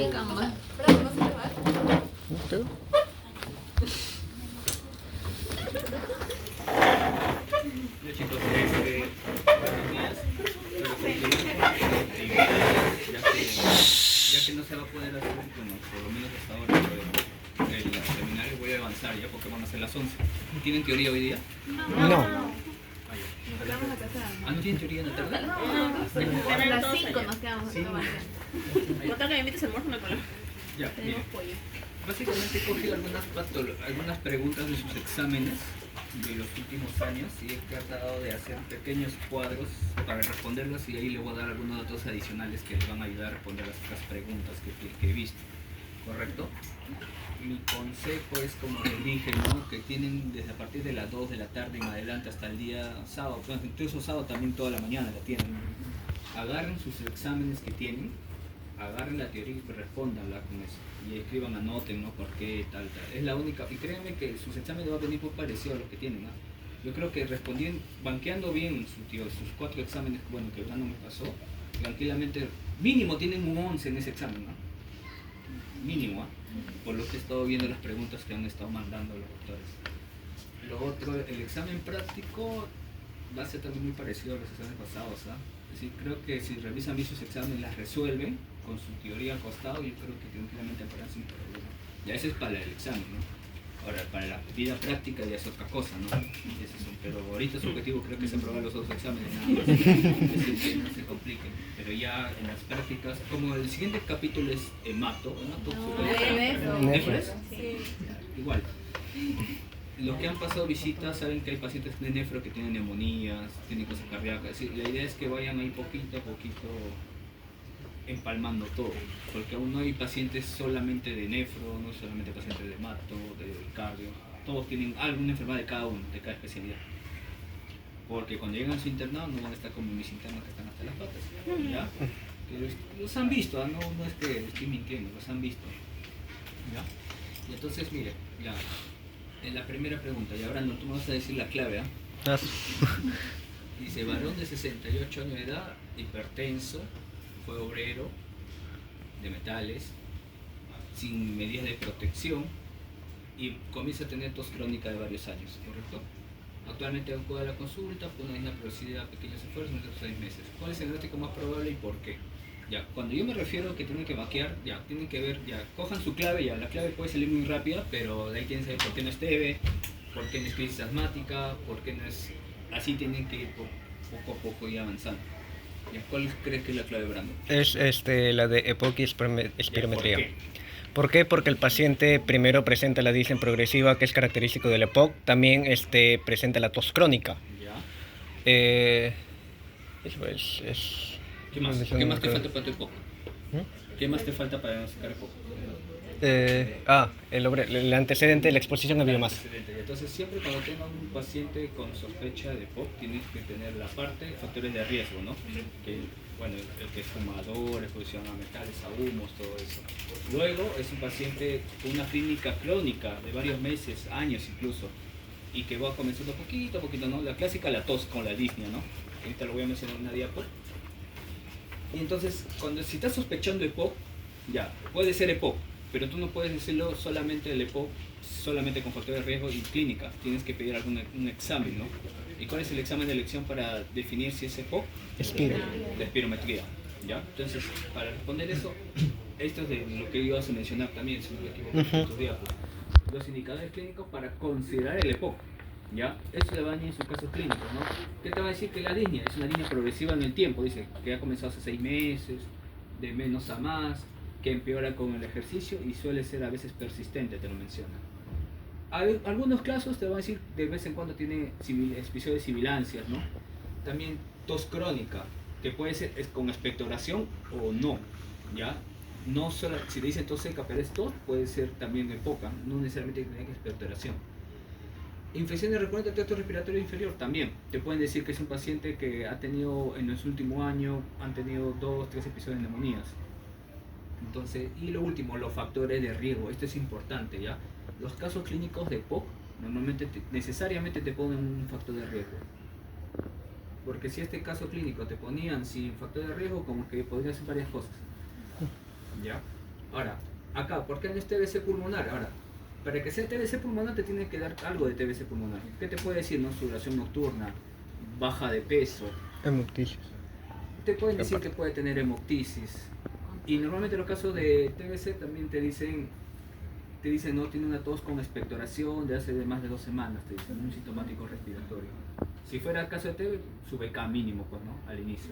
Canva. ¿Tú? Ya chicos, buenos días. Ya que no se va a poder hacer, bueno, por lo menos hasta ahora, el seminario voy a avanzar ya porque van a ser las 11. ¿Tienen teoría hoy día? No. ¿No tienen teoría en la tarde? A las 5 nos quedamos. Sí. No te que me invites al almuerzo, no hay problema. Ya, miren. Tenemos pollo. Básicamente he cogido algunas preguntas de sus exámenes de los últimos años y he tratado de hacer pequeños cuadros para responderlos y ahí le voy a dar algunos datos adicionales que les van a ayudar a responder las otras preguntas que he visto. ¿Correcto? Mi consejo es, como les dije, ¿no? Que tienen desde a partir de las 2 de la tarde en adelante hasta el día sábado, bueno, incluso sábado también toda la mañana la tienen. Agarren sus exámenes que tienen, agarren la teoría y respóndanla con eso. Y escriban, anoten, ¿no? ¿Por qué? Tal. Es la única. Y créanme que sus exámenes van a venir muy parecidos a los que tienen, ¿no? Yo creo que banqueando bien sus 4 exámenes, bueno, que no me pasó, tranquilamente, mínimo tienen un 11 en ese examen, ¿no? Mínimo, ¿eh? Por lo que he estado viendo las preguntas que han estado mandando los doctores. Lo otro, el examen práctico va a ser también muy parecido a los exámenes pasados, ¿ah? Es decir, creo que si revisan bien sus exámenes, las resuelven con su teoría al costado, yo creo que tranquilamente podrán sin problema. Ya ese es para el examen, ¿no? Ahora, para la vida práctica ya es otra cosa, ¿no? Pero ahorita su objetivo creo que es aprobar los otros exámenes, nada más. Es decir, que no se compliquen. Pero ya en las prácticas, como el siguiente capítulo es hemato, ¿nefros? Sí. Igual. Los que han pasado visitas saben que hay pacientes de nefro que tienen neumonías, tienen cosas cardíacas. Sí, la idea es que vayan ahí poquito a poquito empalmando todo, porque aún no hay pacientes solamente de nefro, no solamente pacientes de hemato, de cardio, todos tienen alguna enfermedad de cada uno, de cada especialidad. Porque cuando llegan a su internado no van a estar como mis internos que están hasta las patas, ¿ya? Que los han visto, ¿no? No es que estoy mintiendo, los han visto, ¿ya? Y entonces, mire, ya, en la primera pregunta, y ahora no, tú me vas a decir la clave, ¿ah? Dice, varón de 68 años de edad, hipertenso, fue obrero de metales, sin medidas de protección y comienza a tener tos crónica de varios años, ¿correcto? Actualmente acude a la consulta por una disnea progresiva a pequeños esfuerzos en estos 6 meses. ¿Cuál es el diagnóstico más probable y por qué? Ya, cuando yo me refiero a que tienen que vaquear, ya, tienen que ver, ya, cojan su clave, ya, la clave puede salir muy rápida, pero de ahí tienen que saber por qué no es TB, por qué no es crisis asmática, por qué no es... Así tienen que ir poco a poco y avanzando. ¿Ya? ¿Cuál crees que es la clave, Brando? Es la de EPOC y espirometría. ¿Por qué? ¿Por qué? Porque el paciente primero presenta la disnea progresiva, que es característico del EPOC, también presenta la tos crónica. ¿Ya? Eso es... ¿Qué más? ¿Qué más te falta para tu EPOC? ¿Qué más te falta para diagnosticar EPOC? el antecedente de la exposición a biomasa. Entonces, siempre cuando tengan un paciente con sospecha de EPOC, tienes que tener la parte de factores de riesgo, ¿no? Que, bueno, el que es fumador, exposición a metales, a humos, todo eso. Luego, es un paciente con una clínica crónica de varios meses, años incluso, y que va comenzando poquito a poquito, ¿no? La clásica, la tos con la disnea, ¿no? Ahorita lo voy a mencionar en una diapo. Y entonces, si estás sospechando EPOC, ya, puede ser EPOC, pero tú no puedes decirlo solamente el EPOC, solamente con factores de riesgo y clínica. Tienes que pedir un examen, ¿no? ¿Y cuál es el examen de elección para definir si es EPOC? La espirometría, ¿ya? Entonces, para responder eso, esto es de lo que ibas a mencionar también, si no me equivoco, en tus diapos. Los indicadores clínicos para considerar el EPOC, ¿ya? Eso le va a venir en sus casos clínicos, ¿no? ¿Qué te va a decir que la disnea es una línea progresiva en el tiempo? Dice que ha comenzado hace 6 meses, de menos a más, que empeora con el ejercicio y suele ser a veces persistente, te lo menciona. Algunos casos te van a decir de vez en cuando tiene episodios de sibilancias, ¿no? También tos crónica, que puede ser con expectoración o no, ¿ya? No solo, si te dicen tos seca, pero es tos, puede ser también EPOC, no necesariamente tiene que expectoración. Infecciones recurrentes del tracto respiratorio inferior también. Te pueden decir que es un paciente que ha tenido en los últimos años, han tenido 2 o 3 episodios de neumonías. Entonces, y lo último, los factores de riesgo. Esto es importante, ¿ya? Los casos clínicos de EPOC normalmente necesariamente te ponen un factor de riesgo. Porque si este caso clínico te ponían sin factor de riesgo, como que podrían ser varias cosas, ¿ya? Ahora, acá, ¿por qué no es TBC pulmonar? Ahora, para que sea TBC pulmonar te tiene que dar algo de TBC pulmonar. ¿Qué te puede decir, no? Sudoración nocturna, baja de peso. Hemoptisis. Te pueden decir que puede tener hemoptisis. Y normalmente en los casos de TBC también te dicen, no, tiene una tos con expectoración de hace de más de 2 semanas, te dicen, un sintomático respiratorio. Si fuera el caso de TB, su BK mínimo, pues, ¿no? Al inicio.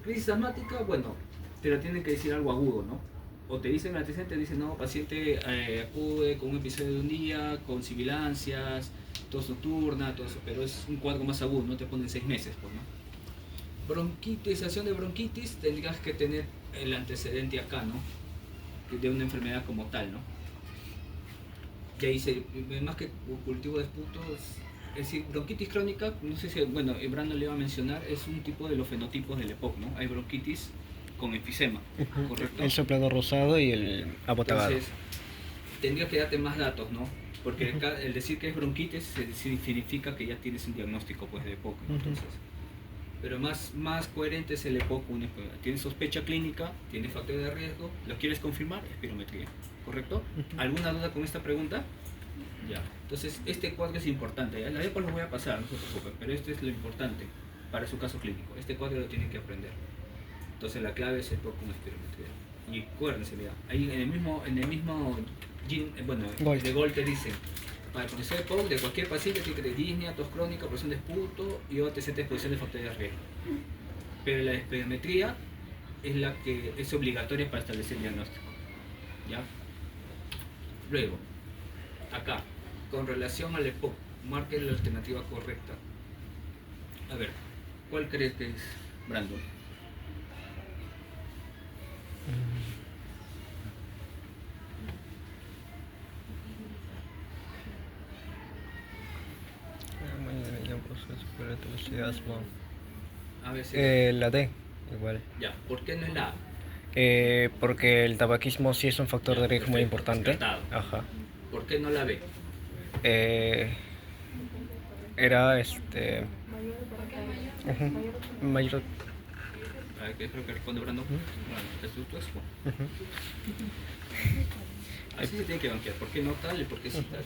Crisis asmática, bueno, te lo tienen que decir algo agudo, ¿no? O te dicen, el antecedente, te dicen, no, paciente acude con un episodio de un día, con sibilancias, tos nocturna, todo eso, pero es un cuadro más agudo, no te ponen 6 meses, pues, ¿no? Bronquitización de bronquitis, tendrías que tener el antecedente acá, ¿no? De una enfermedad como tal, ¿no? Y ahí más que cultivo de esputos, es decir, bronquitis crónica, no sé si, bueno, Brandon le iba a mencionar, es un tipo de los fenotipos del EPOC, ¿no? Hay bronquitis con enfisema, ¿correcto? El soplado rosado y el abotagado. Entonces, tendría que darte más datos, ¿no? Porque el decir que es bronquitis significa que ya tienes un diagnóstico, pues, de EPOC, entonces. Pero más coherente es el EPOC. Tienes sospecha clínica, tienes factor de riesgo, ¿lo quieres confirmar? Espirometría, ¿correcto? ¿Alguna duda con esta pregunta? Ya, entonces este cuadro es importante, ¿ya? La después lo voy a pasar, no se preocupen, pero esto es lo importante para su caso clínico. Este cuadro lo tienen que aprender. Entonces la clave es EPOC con espirometría. Y acuérdense, mira, ahí en el mismo de Gol te dicen, para conocer EPOC de cualquier paciente tiene que tener disnea, tos crónica, presión de esputo y OTC de exposición de factores de riesgo. Pero la espirometría es la que es obligatoria para establecer el diagnóstico. ¿Ya? Luego, acá, con relación al EPOC, marque la alternativa correcta. A ver, ¿cuál crees que es, Brandon? A ver si La D, igual. ya, ¿por qué no es la A? Porque el tabaquismo sí es un factor Ya, de riesgo muy perfecto, importante. descartado. Ajá. ¿Por qué no la B? Era mayor. A ver, ¿qué creo que responde Brandon? Bueno, es tu expo. Así se tiene que banquear. ¿Por qué no tal y por qué sí tal?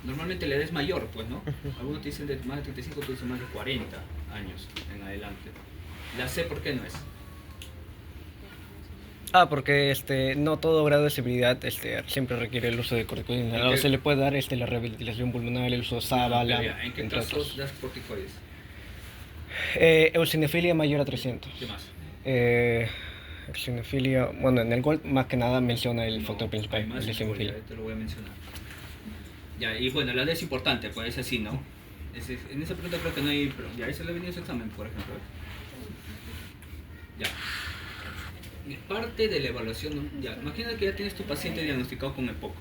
Normalmente la edad es mayor, pues, ¿no? Algunos te dicen de más de 35, otros dicen más de 40 años en adelante. La C, ¿por qué no es? Porque no todo grado de severidad siempre requiere el uso de corticoides. ¿En qué? Se le puede dar la rehabilitación pulmonar, el uso de sábala, ¿En qué entre casos otros. das corticoides? Eosinofilia mayor a 300. ¿Qué más? Eosinofilia, bueno, en el GOLD más que nada menciona el No, factor principal, hay más el eosinofilia. historia, te lo voy a mencionar. Ya, y bueno, la D es importante, pues es así, ¿no? En esa pregunta creo que no hay... Ya, eso le ha venido ese examen, por ejemplo. Ya. Y parte de la evaluación, ¿no? Ya, imagina que ya tienes tu paciente diagnosticado con EPOC.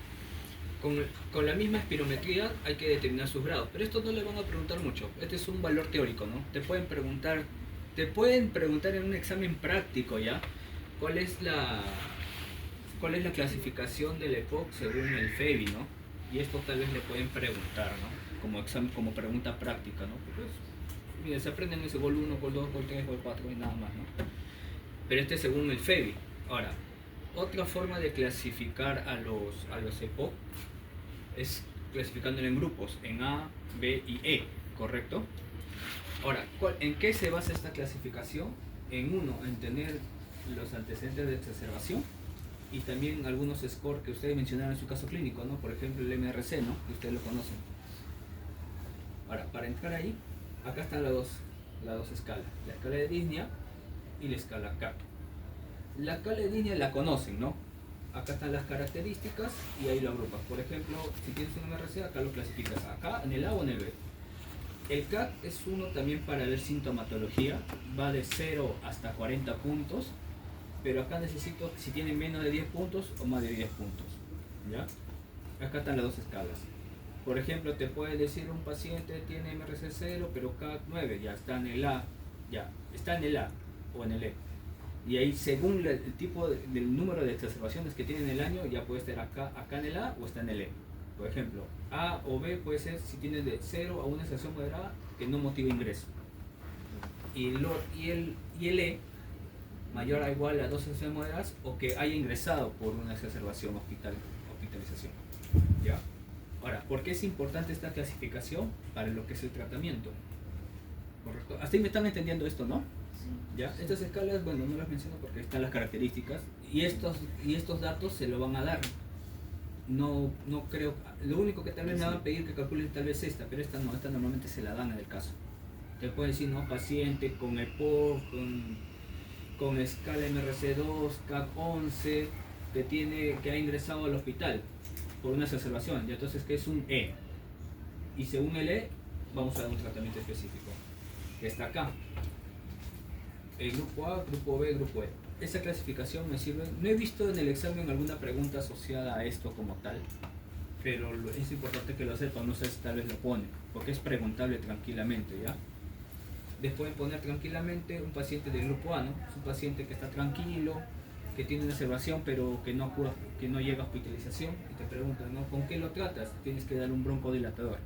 Con la misma espirometría hay que determinar sus grados, pero esto no le van a preguntar mucho. Este es un valor teórico, ¿no? Te pueden preguntar en un examen práctico, ¿ya? ¿Cuál es la clasificación del EPOC según el FEBI, ¿no? Y esto tal vez le pueden preguntar, ¿no? Como pregunta práctica, ¿no? Porque mira, se aprenden ese GOL 1, GOL 2, GOL 3, GOL 4 y nada más, ¿no? Pero este es según el FEBI. Ahora, otra forma de clasificar a los EPOC es clasificándolo en grupos, en A, B y E, ¿correcto? Ahora, ¿en qué se basa esta clasificación? En tener los antecedentes de exacerbación y también algunos scores que ustedes mencionaron en su caso clínico, ¿no? Por ejemplo, el MRC, ¿no? Que ustedes lo conocen. Ahora, para entrar ahí, acá están las dos escalas, la escala de Disney y la escala CAP. La escala de Disney la conocen, ¿no? Acá están las características y ahí lo agrupas. Por ejemplo, si tienes un MRC, acá lo clasificas acá, en el A o en el B. El CAP es uno también para ver sintomatología, va de 0 hasta 40 puntos, pero acá necesito si tiene menos de 10 puntos o más de 10 puntos, ¿ya? Acá están las dos escalas. Por ejemplo, te puede decir un paciente tiene MRC 0, pero CAP 9, ya está en el A, ya, está en el A o en el E. Y ahí, según el tipo del número de exacerbaciones que tiene en el año, ya puede estar acá en el A o está en el E. Por ejemplo, A o B puede ser si tiene de 0 a una exacerbación moderada que no motiva ingreso. Y el E mayor o igual a 2 exacerbaciones moderadas o que haya ingresado por una exacerbación hospitalización. ¿Ya? Ahora, ¿por qué es importante esta clasificación para lo que es el tratamiento? ¿Correcto? Hasta ahí me están entendiendo esto, ¿no? ¿Ya? Estas escalas, bueno, no las menciono porque están las características y estos datos se lo van a dar. No creo, lo único que tal vez me van a pedir que calcule tal vez esta, pero esta no, esta normalmente se la dan en el caso. Te puede decir, no, paciente con EPOC, con escala MRC2, CAC11, que ha ingresado al hospital por una exacerbación, y entonces que es un E. Y según el E, vamos a dar un tratamiento específico, que está acá. El grupo A, grupo B, grupo E. Esa clasificación me sirve, no he visto en el examen alguna pregunta asociada a esto como tal, pero es importante que lo sepan, no sé si tal vez lo ponen, porque es preguntable tranquilamente, ¿ya? Pueden poner tranquilamente un paciente del grupo A, ¿no? Es un paciente que está tranquilo, que tiene una observación pero que no llega a hospitalización y te preguntan, ¿no? ¿Con qué lo tratas? Tienes que dar un broncodilatador,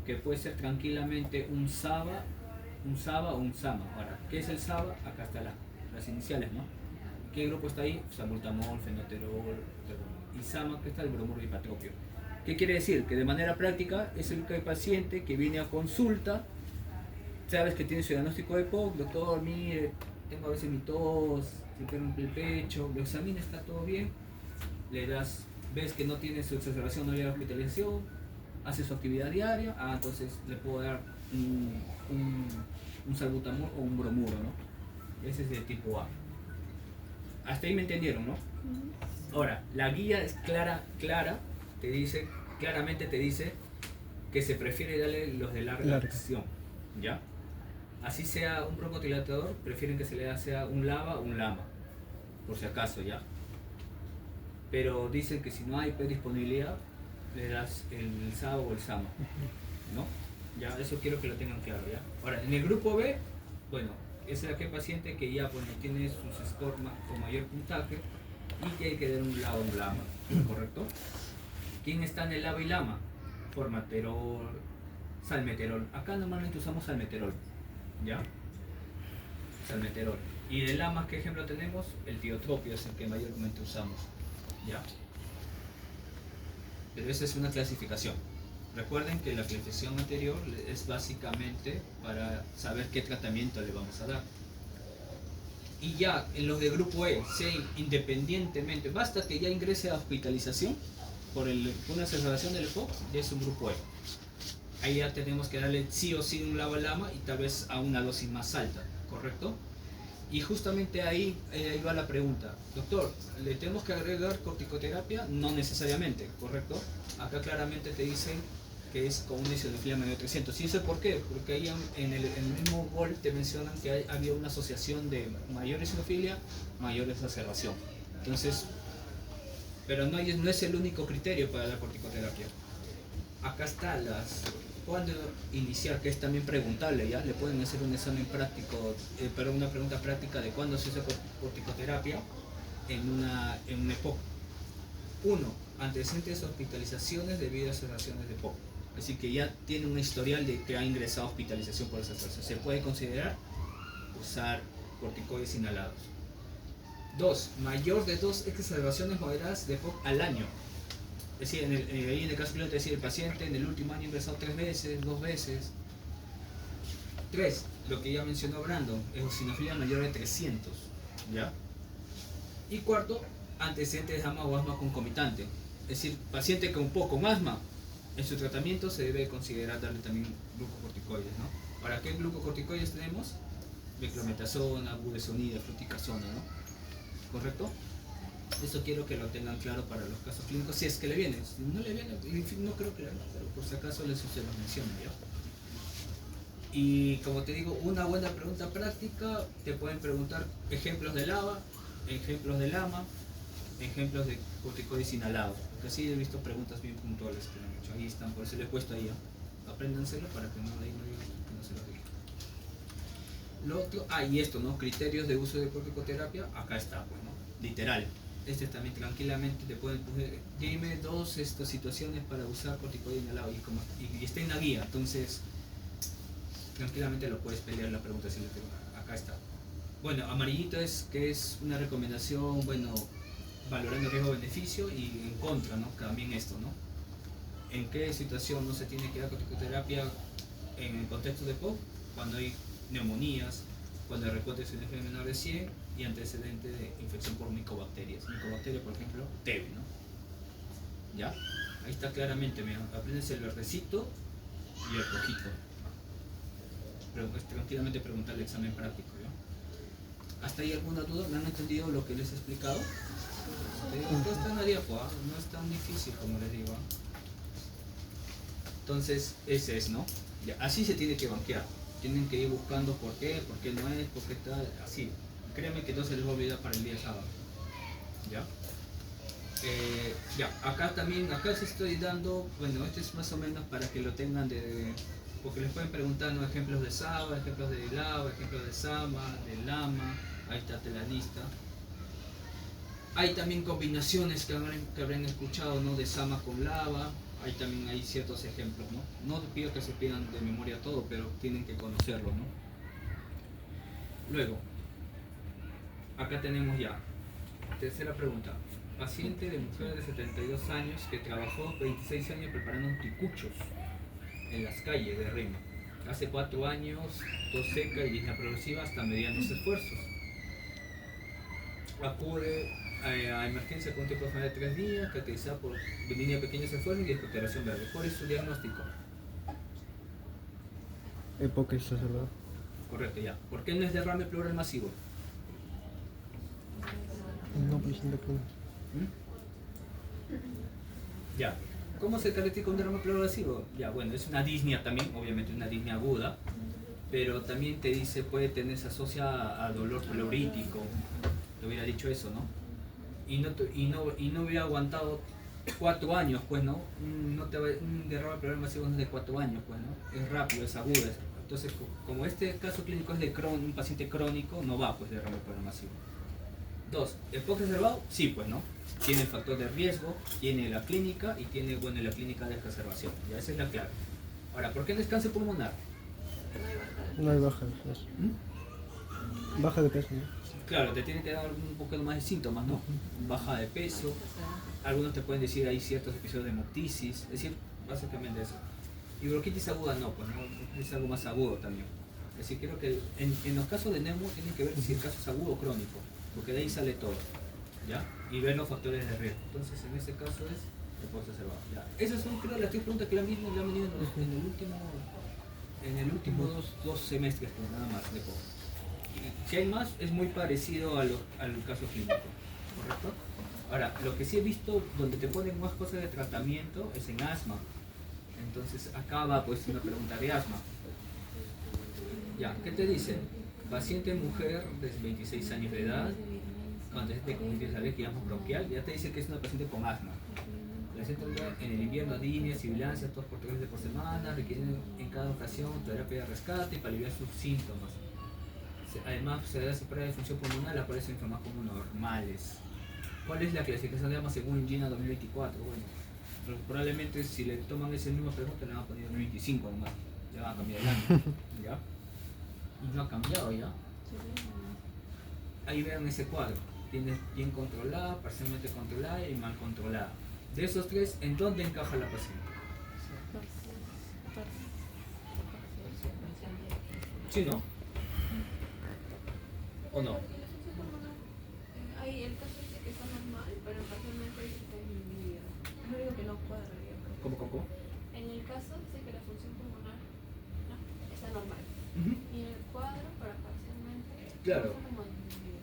que puede ser tranquilamente un SABA o un SAMA. Ahora, ¿qué es el SABA? Acá está las iniciales, ¿no? ¿Qué grupo está ahí? Salbutamol, fenoterol, y SAMA, que está el bromuro hipatropio. ¿Qué quiere decir? Que de manera práctica es el paciente que viene a consulta. Sabes que tiene su diagnóstico de EPOC, doctor, mire, tengo a veces mi tos, se me rompe el pecho, lo examina, está todo bien, le das, ves que no tiene su exacerbación, no llega a hospitalización, hace su actividad diaria, entonces le puedo dar un salbutamol o un bromuro, ¿no? Ese es de tipo A. Hasta ahí me entendieron, ¿no? Ahora, la guía es clara, claramente te dice que se prefiere darle los de larga acción, ¿ya? Así sea un broncodilatador, prefieren que se le sea un LABA o un LAMA, por si acaso, ¿ya? Pero dicen que si no hay disponibilidad, le das el SABA o el SAMA, ¿no? Ya, eso quiero que lo tengan claro, ¿ya? Ahora, en el grupo B, bueno, es aquel paciente que ya tiene sus scores con mayor puntaje y que hay que dar un LABA o un LAMA, ¿correcto? ¿Quién está en el LABA y LAMA? Formaterol, salmeterol. Acá normalmente usamos salmeterol, ¿ya? Salmeterol. Y de LAMA, ¿qué ejemplo tenemos? El tiotropio es el que mayormente usamos, ¿ya? Pero esa es una clasificación. Recuerden que la clasificación anterior es básicamente para saber qué tratamiento le vamos a dar. Y ya en los de grupo E, independientemente, basta que ya ingrese a hospitalización por una exacerbación del EPOC, ya es un grupo E. Ahí ya tenemos que darle sí o sí un LABA-LAMA y tal vez a una dosis más alta, ¿correcto? Y justamente ahí va la pregunta, doctor, ¿le tenemos que agregar corticoterapia? No necesariamente, ¿correcto? Acá claramente te dicen que es con una eosinofilia mayor de 300. ¿Y eso por qué? Porque ahí en el mismo GOL te mencionan que había una asociación de mayor eosinofilia, mayor exacerbación. Entonces, pero no es el único criterio para la corticoterapia. Acá está cuándo iniciar, que es también preguntable, ¿ya? Le pueden hacer un examen práctico, una pregunta práctica de cuándo se usa corticoterapia en un EPOC. 1. Antecedentes de hospitalizaciones debido a exacerbaciones de EPOC. Así que ya tiene un historial de que ha ingresado a hospitalización por exacerbación. Se puede considerar usar corticoides inhalados. 2. Mayor de 2 exacerbaciones moderadas de EPOC al año. Es decir, ahí en el caso clínico, el paciente en el último año ha ingresado 3 veces, 2 veces. 3. Lo que ya mencionó Brandon, eosinofilia mayor de 300. ¿Ya? Y 4. Antecedentes de asma o asma concomitante. Es decir, paciente con asma, en su tratamiento se debe considerar darle también glucocorticoides, ¿no? ¿Para qué glucocorticoides tenemos? Beclometasona, budesonida, fluticasona, ¿no? ¿Correcto? Eso quiero que lo tengan claro para los casos clínicos, si es que le viene. Si no le viene, en fin, no creo que le venga, pero por si acaso se los menciono, ¿ya? Y como te digo, una buena pregunta práctica, te pueden preguntar ejemplos de LABA, ejemplos de LAMA, ejemplos de corticoides inhalados, porque así he visto preguntas bien puntuales que me han hecho. Ahí están, por eso les he puesto ahí, ¿no? Apréndanselo para que no digan que no se lo diga. Lo otro, y esto, ¿no? Criterios de uso de corticoterapia, acá está, pues, ¿no? Literal. Este también tranquilamente te pueden poner, dime 2 situaciones para usar corticoide inhalado y está en la guía, entonces tranquilamente lo puedes pelear la pregunta si le tengo. Acá está. Bueno, amarillito es que es una recomendación, bueno, valorando riesgo-beneficio y en contra, ¿no? También esto, ¿no? ¿En qué situación no se tiene que dar corticoterapia en el contexto de POC? Cuando hay neumonías, cuando el reporte es un menor de 100 y antecedente de infección por micobacterias. Micobacteria, por ejemplo, TB, ¿no? ¿Ya? Ahí está claramente, mira, aprendes el verdecito y el rojito. Pero pues, tranquilamente preguntar el examen práctico, ¿ya? ¿Hasta ahí alguna duda? ¿No han entendido lo que les he explicado? Todo está en la diapo, ¿ah? No es tan difícil como les digo. Entonces, ese es, ¿no? Ya, así se tiene que banquear. Tienen que ir buscando por qué no es, por qué está así. Créanme que no se les va a olvidar para el día sábado. ¿Ya? Ya, acá también, acá se estoy dando, bueno, este es más o menos para que lo tengan porque les pueden preguntar, ¿no? Ejemplos de Saba, ejemplos de Lava, ejemplos de Sama, de Lama, ahí está la lista. Hay también combinaciones que habrán escuchado, ¿no? De Sama con Lava, ahí también hay ciertos ejemplos, ¿no? No pido que se pidan de memoria todo, pero tienen que conocerlo, ¿no? Luego, acá tenemos ya, tercera pregunta. Paciente de mujer de 72 años que trabajó 26 años preparando anticuchos en las calles de Rima. Hace 4 años, tos seca y disnea progresiva hasta medianos esfuerzos. Acude a emergencia con un tiempo de enfermedad de 3 días, caracterizada por benigna de pequeños esfuerzos y expectoración verde. ¿Cuál es su diagnóstico? Época exacerbada. Correcto, ya. ¿Por qué no es derrame pleural masivo? No presenta problemas. Ya. ¿Cómo se caracteriza un derrame pleural masivo? Ya, bueno, es una disnea también, obviamente una disnea aguda, pero también te dice, se asocia a dolor pleurítico. Te hubiera dicho eso, ¿no? Y no hubiera aguantado 4 años, pues, ¿no? Un derrame pleural masivo no es de 4 años, pues, ¿no? Es rápido, es agudo. Entonces, como este caso clínico es de un paciente crónico, no va, pues, derrame pleural masivo. 2. ¿El POC reservado? Sí, pues, ¿no? Tiene el factor de riesgo, tiene la clínica y tiene, bueno, la clínica de exacerbación. Ya, esa es la clave. Ahora, ¿por qué no es cáncer pulmonar? No hay baja de peso. Baja de peso, ¿no? Claro, te tiene que dar un poco más de síntomas, ¿no? Baja de peso, algunos te pueden decir hay ciertos episodios de hemoptisis, es decir, básicamente eso. Y bronquitis aguda no, pues no, es algo más agudo también. Es decir, creo que en los casos de neumo tienen que ver si el caso es agudo o crónico, porque de ahí sale todo, ¿ya? Y ver los factores de riesgo. Entonces, en este caso es el POC reservado, ¿ya? Esas son, creo, las 3 preguntas que le han venido en el último dos semestres, pues, nada más de POC. Si hay más, es muy parecido al caso clínico, ¿correcto? Ahora, lo que sí he visto donde te ponen más cosas de tratamiento es en asma. Entonces, acá va pues una pregunta de asma. Ya, ¿qué te dice? Paciente mujer de 26 años de edad, con antecedente de congestión alérgica y asma bronquial, ya te dice que es una paciente con asma. La paciente en el invierno disnea, sibilancias, tos por 3 veces por semana, requiere en cada ocasión terapia de rescate y para aliviar sus síntomas. Además, se da prueba de función pulmonar, aparecen enfermas como normales. ¿Cuál es la clasificación de asma según GINA 2024? Bueno, probablemente si le toman ese mismo pregunta le van a poner 2025 nomás. Le van a cambiar el año. ¿Ya? Y no ha cambiado ya. Ahí vean ese cuadro. Tienes bien controlada, parcialmente controlada y mal controlada. De esos 3, ¿en dónde encaja la paciente? ¿Sí, no? ¿O no? Ahí el caso dice que está normal, pero parcialmente está disminuido. Es lo único que no cuadra, digamos. ¿Cómo? En el caso dice que la función pulmonar no, está normal. Uh-huh. Y en el cuadro, para parcialmente, Claro. está como disminuido.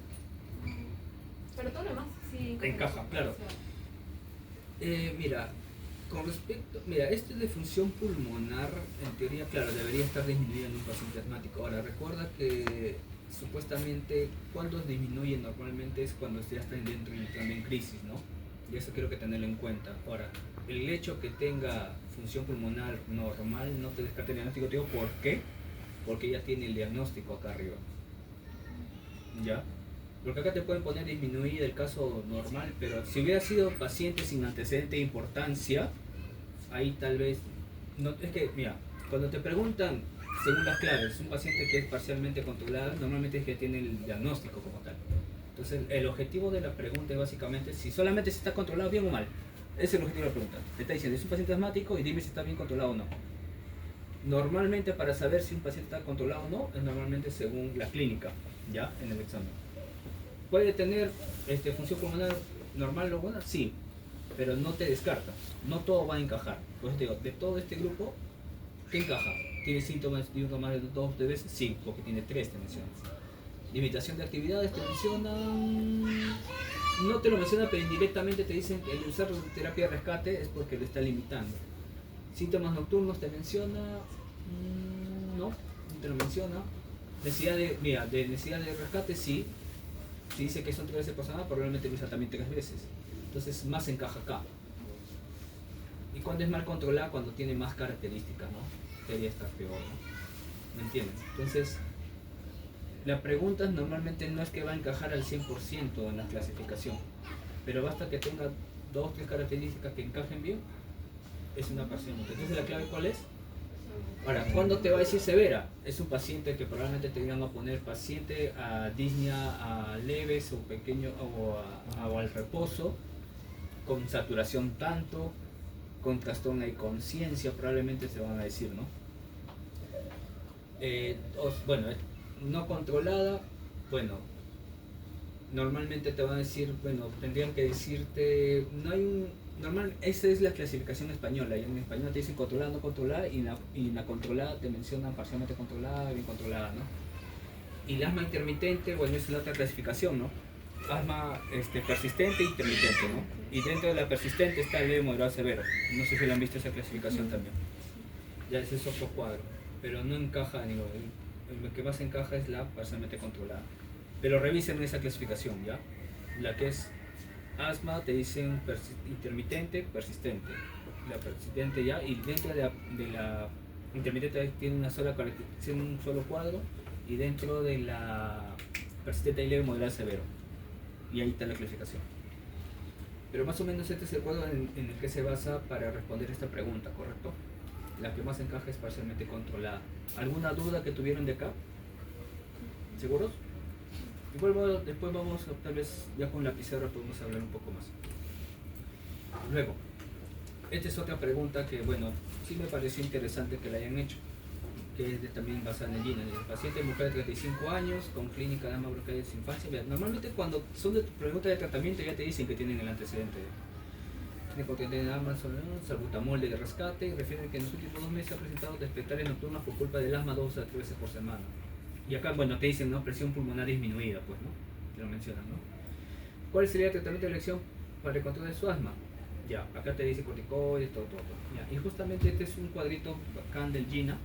Pero todo lo demás sí encaja, claro. Mira, con respecto, este de función pulmonar, en teoría, claro, debería estar disminuido en un paciente asmático. Ahora, recuerda que supuestamente cuando disminuye normalmente es cuando ya está dentro y entrando en crisis, ¿no? Y eso quiero que tenerlo en cuenta. Ahora, el hecho que tenga función pulmonar normal no te descarta el diagnóstico, te digo, ¿por qué? Porque ya tiene el diagnóstico acá arriba. ¿Ya? Porque acá te pueden poner disminuir el caso normal, pero si hubiera sido paciente sin antecedente de importancia, ahí tal vez, no, es que, mira, cuando te preguntan según las claves, un paciente que es parcialmente controlado normalmente es que tiene el diagnóstico como tal. Entonces, el objetivo de la pregunta es básicamente si solamente se está controlado bien o mal. Ese es el objetivo de la pregunta. Te está diciendo, es un paciente asmático y dime si está bien controlado o no. Normalmente para saber si un paciente está controlado o no, es normalmente según la clínica, ya, en el examen. ¿Puede tener función pulmonar normal o buena? Sí, pero no te descarta. No todo va a encajar. Por eso te digo, de todo este grupo, ¿qué encaja? ¿Tiene síntomas de uno más de dos veces? Sí, porque tiene 3 te mencionas. Limitación de actividades te mencionan, no te lo menciona, pero indirectamente te dicen que el usar terapia de rescate es porque lo está limitando. Síntomas nocturnos te menciona, no te lo menciona. Necesidad de necesidad de rescate sí. Si dice que son 3 veces por semana, probablemente lo usa también 3 veces. Entonces más encaja acá. ¿Y cuando es mal controlada? Cuando tiene más características, ¿no? Debería estar peor, ¿no? ¿Me entiendes? Entonces, la pregunta normalmente no es que va a encajar al 100% en la clasificación, pero basta que tenga 2 o 3 características que encajen bien, es una paciente. Entonces, ¿la clave cuál es? Ahora, ¿cuándo te va a decir severa? Es un paciente que probablemente te van a poner paciente a disnea a leves o pequeño o al reposo, con saturación tanto, con trastorno de conciencia, probablemente se van a decir, ¿no? Bueno, no controlada, bueno, normalmente te van a decir, bueno, tendrían que decirte, no hay un, normal, esa es la clasificación española, y en español te dicen controlada, no controlada, y la controlada te mencionan parcialmente controlada, bien controlada, ¿no? Y el asma intermitente, bueno, es la otra clasificación, ¿no? Asma persistente e intermitente, ¿no? Y dentro de la persistente está leve, moderado, severo. No sé si lo han visto esa clasificación también. Ya ese es otro cuadro, pero no encaja, digo, el que más encaja es la parcialmente controlada. Pero revisen esa clasificación, ¿ya? La que es asma, te dicen intermitente, persistente. La persistente ya, y dentro de la intermitente tiene una sola caracterización, un solo cuadro, y dentro de la persistente hay leve, moderado, severo. Y ahí está la clasificación. Pero más o menos este es el cuadro en el que se basa para responder esta pregunta, ¿correcto? La que más encaja es parcialmente controlada. ¿Alguna duda que tuvieron de acá? ¿Seguros? Igual después vamos, tal vez ya con la pizarra podemos hablar un poco más. Luego, esta es otra pregunta que, bueno, sí me pareció interesante que la hayan hecho, que es también basada en el GINA. El paciente mujer de 35 años con clínica de asma bronquial de infancia. Normalmente cuando son de preguntas de tratamiento ya te dicen que tienen el antecedente. Tiene potencia de asma, salbutamol de rescate, y refieren que en los últimos 2 meses ha presentado despertares nocturnos por culpa del asma 2 a 3 veces por semana. Y acá, bueno, te dicen, ¿no? Presión pulmonar disminuida, pues, ¿no? Te lo mencionan, ¿no? ¿Cuál sería el tratamiento de elección para el control de su asma? Ya, acá te dice corticoides, todo. Ya. Y justamente este es un cuadrito bacán del GINA,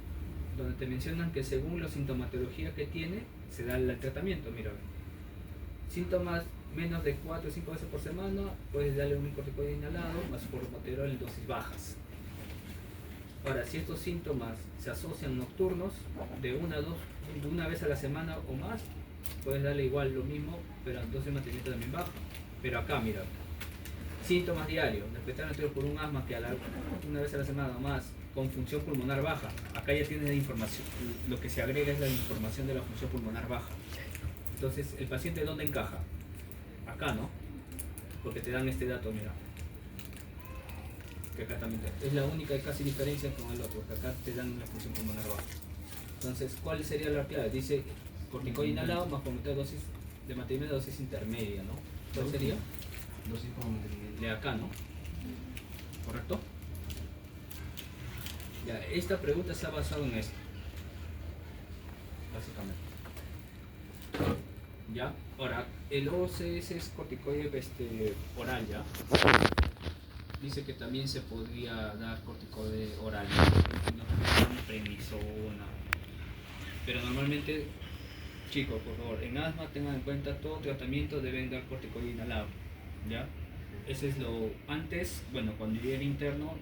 donde te mencionan que según la sintomatología que tiene, se da el tratamiento. Mira, síntomas menos de 4 o 5 veces por semana, puedes darle un corticoide inhalado más formoterol en dosis bajas. Ahora, si estos síntomas se asocian nocturnos, de una vez a la semana o más, puedes darle igual lo mismo, pero entonces mantenimiento también bajo. Pero acá, mira, síntomas diarios, despertar anterior por un asma que una vez a la semana o más, con función pulmonar baja. Acá ya tienes la información, lo que se agrega es la información de la función pulmonar baja. Entonces, ¿el paciente dónde encaja? Acá, ¿no? Porque te dan este dato, mira. Que acá también es la única casi diferencia con el otro, que acá te dan la función pulmonar baja. Entonces, ¿cuál sería la clave? Dice corticoide inhalado más formoterol dosis de mantenimiento de dosis intermedia, ¿no? ¿Cuál sería? Dosis con De acá, ¿no? ¿Correcto? Ya, esta pregunta se ha basado en esto, básicamente. ¿Ya? Ahora, el OCS es corticoide oral, ¿ya? Dice que también se podría dar corticoide oral, no prednisona. Pero normalmente, chicos, por favor, en asma tengan en cuenta todo tratamiento deben dar corticoide inhalado, ¿ya? Ese es lo antes, bueno, cuando yo era interno,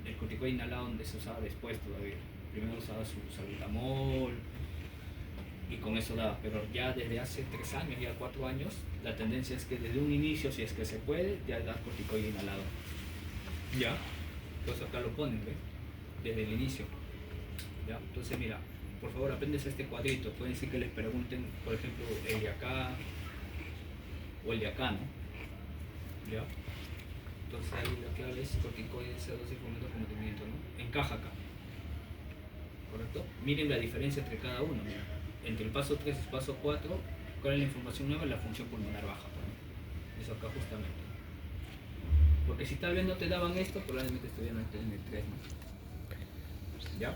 el corticoide inhalado se usaba después todavía. Primero usaba su salbutamol y con eso daba, pero ya desde hace 3 años, ya 4 años, la tendencia es que desde un inicio, si es que se puede, ya dar corticoide inhalado. ¿Ya? Entonces acá lo ponen, ¿ves? Desde el inicio. ¿Ya? Entonces mira, por favor, apréndese este cuadrito. Pueden ser que les pregunten, por ejemplo, el de acá o el de acá, ¿no? ¿Ya? Entonces ahí la clave es corticoides, CO2 y fomento con movimiento, ¿no? Encaja acá. ¿Correcto? Miren la diferencia entre cada uno. Mira. Entre el paso 3 y el paso 4, ¿cuál es la información nueva? La función pulmonar baja. Por ejemplo. Eso acá justamente. Porque si tal vez no te daban esto, probablemente estuvieran en el 3, ¿no? ¿Ya?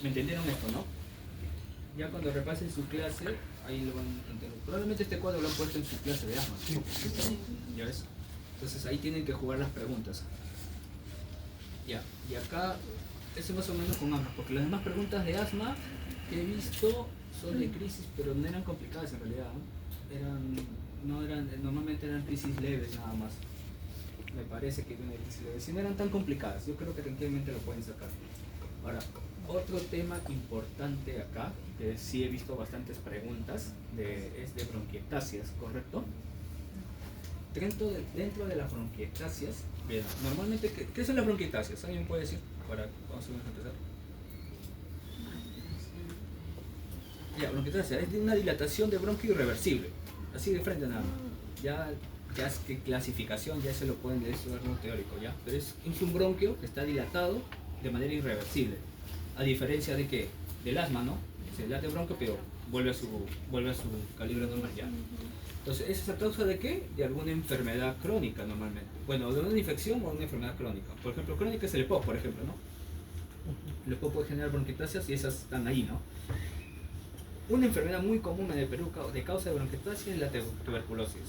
¿Me entendieron esto, no? Ya cuando repasen su clase, ahí lo van a entender. Probablemente este cuadro lo han puesto en su clase de asma. ¿Ya ves? Entonces ahí tienen que jugar las preguntas. Ya, y acá, eso más o menos con asma, porque las demás preguntas de asma que he visto son de crisis, pero no eran complicadas en realidad, ¿no? Normalmente eran crisis leves nada más. Me parece que una crisis leve. Si no eran tan complicadas, yo creo que tranquilamente lo pueden sacar. Ahora, otro tema importante acá, que sí he visto bastantes preguntas, es de bronquiectasias, ¿correcto? Dentro de las bronquiectasias, bien, normalmente, ¿qué son las bronquiectasias? ¿Alguien puede decir? Para, vamos a empezar. Ya, bronquiectasia es de una dilatación de bronquio irreversible, así de frente nada más. Ya es que clasificación, ya se lo pueden decir, eso es algo teórico, ¿ya? Pero es un bronquio que está dilatado de manera irreversible, a diferencia de que del asma, ¿no? Se dilata el bronquio, pero vuelve a su calibre normal, ¿ya? Entonces, ¿esa es a causa de qué? De alguna enfermedad crónica normalmente. Bueno, de una infección o una enfermedad crónica. Por ejemplo, crónica es el EPOC, por ejemplo, ¿no? El EPOC puede generar bronquiectasias y esas están ahí, ¿no? Una enfermedad muy común en el Perú de causa de bronquiectasia es la tuberculosis.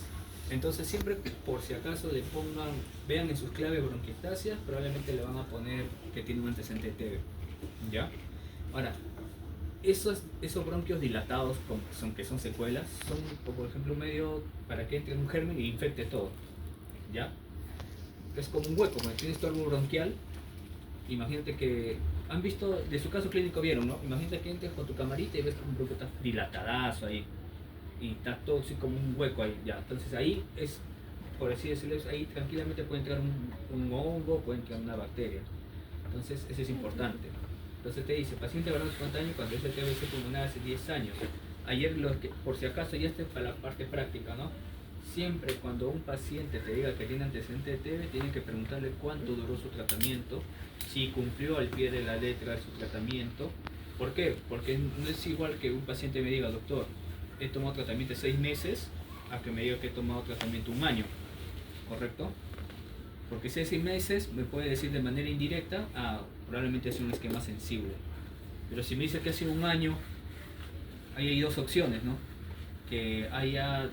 Entonces, siempre por si acaso le pongan, vean en sus claves bronquiectasias, probablemente le van a poner que tiene un antecedente de TB. ¿Ya? Ahora, esos bronquios dilatados, que son secuelas, son, por ejemplo, un medio para que entre un germen y infecte todo. ¿Ya? Es como un hueco, cuando tienes tu árbol bronquial, imagínate que, han visto, de su caso clínico vieron, ¿no? Imagínate que entres con tu camarita y ves como un bronquio está dilatadazo ahí, y está todo así como un hueco ahí, ¿ya? Entonces ahí es, por así decirlo, ahí tranquilamente puede entrar un hongo, puede entrar una bacteria. Entonces eso es importante. Entonces te dice, paciente varón de 50 años cuando ese TBC pulmonar hace 10 años. Ayer, por si acaso, ya está para la parte práctica, ¿no? Siempre cuando un paciente te diga que tiene antecedente de TB, tienen que preguntarle cuánto duró su tratamiento, si cumplió al pie de la letra su tratamiento. ¿Por qué? Porque no es igual que un paciente me diga, doctor, he tomado tratamiento 6 meses, a que me diga que he tomado tratamiento 1 año, ¿correcto? Porque si es 6 meses, me puede decir de manera indirecta, probablemente es un esquema sensible. Pero si me dice que hace 1 año, ahí hay dos opciones, ¿no? Que haya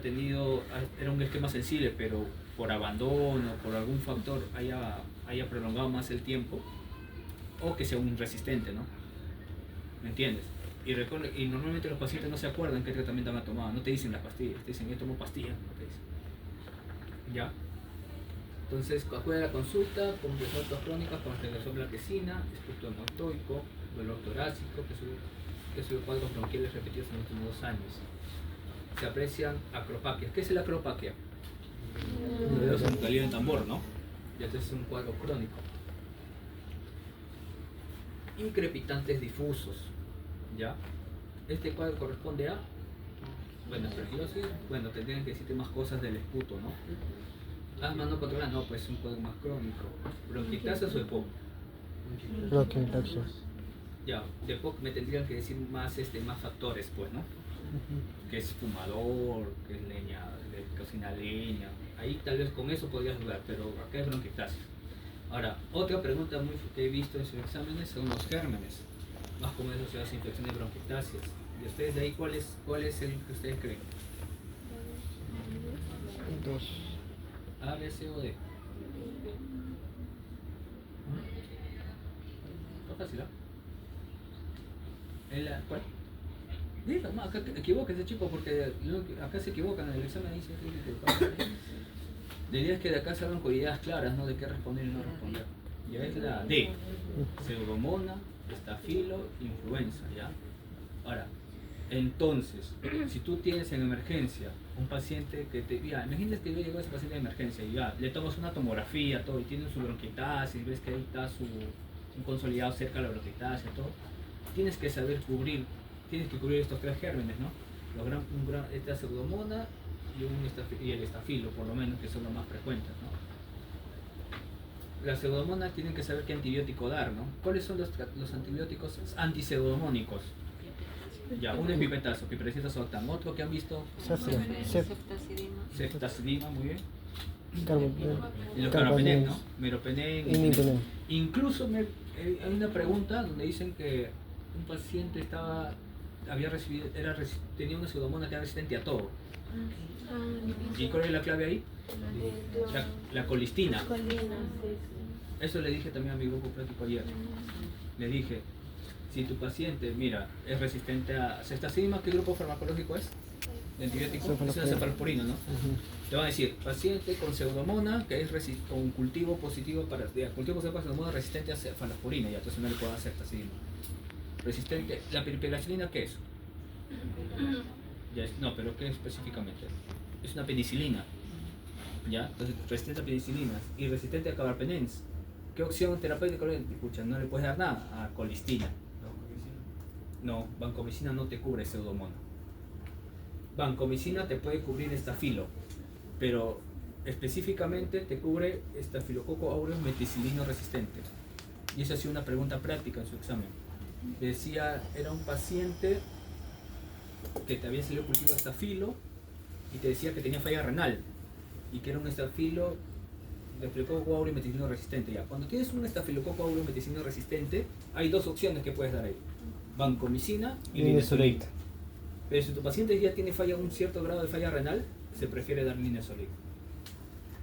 tenido, era un esquema sensible, pero por abandono, por algún factor, haya prolongado más el tiempo, o que sea un resistente, ¿no? ¿Me entiendes? Y normalmente los pacientes no se acuerdan qué tratamiento han tomado, no te dicen las pastillas, te dicen, yo tomo pastillas, no te dicen. ¿Ya? Entonces, acude a la consulta, complicaciones crónicas, concentración blanquecina, espectro hematoico, dolor torácico, que son cuadros bronquiales repetidos en los últimos 2 años. Se aprecian acropaquias. ¿Qué es la acropaquia? Dedos en calibre en tambor, ¿no? Y este es un cuadro crónico. Increpitantes difusos, ¿ya? Este cuadro corresponde a, bueno, aspergillosis, bueno, tendrían que decirte más cosas del esputo, ¿no? Asma no controlada, no, pues es un cuadro más crónico. Bronquiectasias o EPOC. Bronquiectasias. Ya, de EPOC me tendrían que decir más factores, pues, ¿no? Que es fumador, que es leña, cocina leña. Ahí tal vez con eso podrías dudar, pero acá es bronquiectasia. Ahora, otra pregunta muy que he visto en sus exámenes son los gérmenes. Más comunes son las infecciones bronquiectasias. ¿Y ustedes de ahí cuál es el que ustedes creen? 2. A, B, C o D. Está fácil, ¿ah? ¿Cuál? Diga, no, acá equivóquese, chico, porque acá se equivocan en el examen. Dice la idea es que de acá salgan con ideas claras, ¿no? De qué responder y no responder. Ya es la D. Pseudomonas, estafilo, influenza, ¿ya? Ahora, entonces, si tú tienes en emergencia un paciente que ya, imagínate que yo llego a ese paciente de emergencia y ya, le tomas una tomografía, todo, y tiene su bronquiectasis, ves que ahí está un consolidado cerca de la bronquiectasia, todo. tienes que saber cubrir, tienes que cubrir estos 3 gérmenes, ¿no? Esta pseudomonas y el estafilo, por lo menos, que son los más frecuentes, ¿no? Las pseudomonas tienen que saber qué antibiótico dar, ¿no? ¿Cuáles son los antibióticos antipseudomónicos? Ya, uno es pipetazo, piperaceta soctam. Otro que han visto, ceftazidima, muy bien. Y los carbapenem, ¿no? Meropenem. Incluso hay una pregunta donde dicen que un paciente tenía una pseudomonas que era resistente a todo. ¿Y cuál es la clave ahí? La colistina. Eso le dije también a mi grupo práctico ayer. Le dije, si tu paciente, mira, es resistente a ceftazidima, ¿qué grupo farmacológico es? ¿De antibiótico? Es una cefalosporina, ¿no? Te van a decir, paciente con pseudomonas que es con cultivo positivo para pseudomonas resistente a cefalosporina, y entonces no le puedo dar ceftazidima. Resistente, ¿la piperacilina qué es? No, pero ¿qué específicamente? Es una penicilina. ¿Ya? Entonces, resistente a penicilinas y resistente a carbapenems. ¿Qué opción terapéutica? Escucha, no le puedes dar nada a colistina. No, vancomicina no te cubre pseudomonas. Vancomicina te puede cubrir estafilo, pero específicamente te cubre estafilococo aureus meticilino resistente. Y esa ha sido una pregunta práctica en su examen. Decía, era un paciente que te había salido cultivo de estafilo y te decía que tenía falla renal y que era un estafilo de estafilococo aureus meticilino resistente. Ya, cuando tienes un estafilococo aureus meticilino resistente, hay 2 opciones que puedes dar ahí: vancomicina y linezolid. Pero si tu paciente ya tiene un cierto grado de falla renal, se prefiere dar linezolid.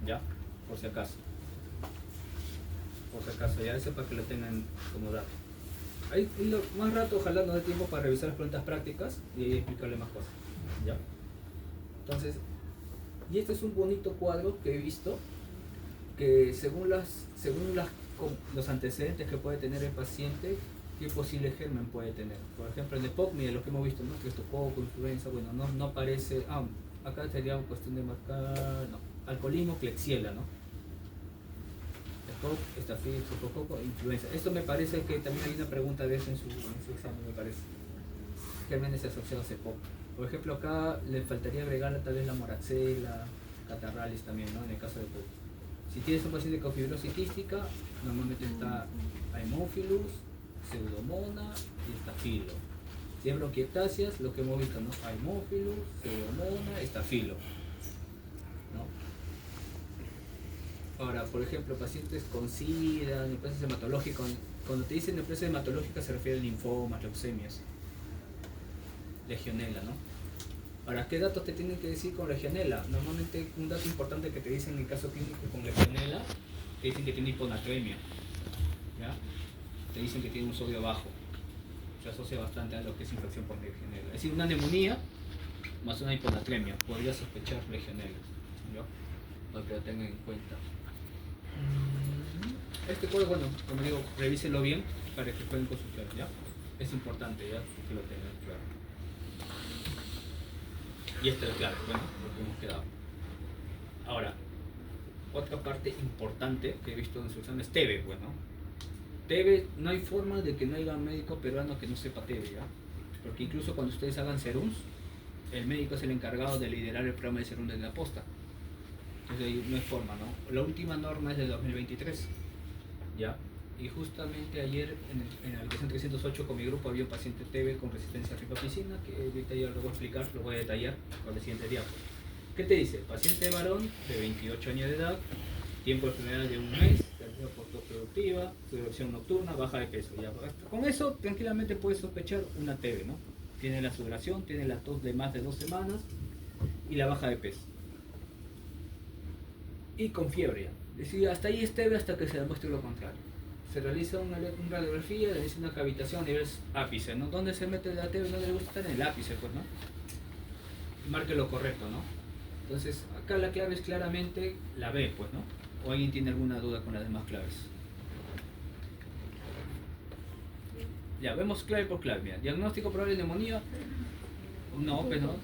¿Ya? Por si acaso. Ya eso para que lo tengan como dato. Más rato, ojalá nos dé tiempo para revisar las preguntas prácticas y ahí explicarle más cosas. ¿Ya? Entonces, y este es un bonito cuadro que he visto, que según los antecedentes que puede tener el paciente, qué posible germen puede tener. Por ejemplo, en EPOC, mire lo que hemos visto, ¿no? Estreptococo, influenza, bueno, no aparece. Acá sería cuestión de marcar, no, alcoholismo, Klebsiella, ¿no? EPOC, estafilo, estreptococo, influenza. Esto me parece que también hay una pregunta de eso en su examen, me parece. Gérmenes asociados a EPOC. Por ejemplo, acá le faltaría agregar tal vez la moraxella, catarralis también, ¿no? En el caso de EPOC. Si tienes un paciente con fibrosis quística, normalmente está Haemophilus, Pseudomonas y estafilo. Si hay bronquiectasias, lo que hemos visto, ¿no? Haemophilus, Pseudomonas, estafilo, ¿no? Ahora, por ejemplo, pacientes con SIDA, neoplasia hematológica, cuando te dicen neoplasia hematológica se refiere a linfomas, leucemias, legionela, ¿no? Ahora, ¿qué datos te tienen que decir con legionela? Normalmente un dato importante que te dicen en el caso clínico con legionela, te dicen que tiene hiponatremia, ¿ya? Te dicen que tiene un sodio bajo. Se asocia bastante a lo que es infección por legionela. Es decir, una neumonía más una hiponatremia. Podría sospechar legionela, ¿ya? Para que lo tengan en cuenta. Este cuadro, bueno, como digo, revíselo bien para que puedan consultar, ¿ya? Es importante, ¿ya? Que lo tengan claro. Y esto es claro, bueno, lo que hemos quedado. Ahora, otra parte importante que he visto en su examen es TB, pues, ¿no? TB, no hay forma de que no haya un médico peruano que no sepa TB, ¿ya? Porque incluso cuando ustedes hagan serums, el médico es el encargado de liderar el programa de serum de la posta. Entonces no hay forma, ¿no? La última norma es de 2023, ¿ya? Y justamente ayer en la habitación 308 con mi grupo había un paciente TB con resistencia a rifapicina, que ahorita ya lo voy a explicar, lo voy a detallar con el siguiente diapo. ¿Qué te dice? Paciente varón de 28 años de edad, tiempo de enfermedad de un mes, terapia postproductiva, sudoración nocturna, baja de peso. Ya. Con eso tranquilamente puedes sospechar una TB, ¿no? Tiene la sudoración, tiene la tos de más de 2 semanas y la baja de peso. Y con fiebre ya. Es decir, hasta ahí es TB hasta que se demuestre lo contrario. Se realiza una radiografía, le dice una cavitación a nivel ápice, ¿no? ¿Dónde se mete la TB? No le gusta estar en el ápice, pues, ¿no? Marque lo correcto, ¿no? Entonces, acá la clave es claramente la B, pues, ¿no? ¿O alguien tiene alguna duda con las demás claves? Ya, vemos clave por clave. Mira, diagnóstico probable de neumonía. No, pues no.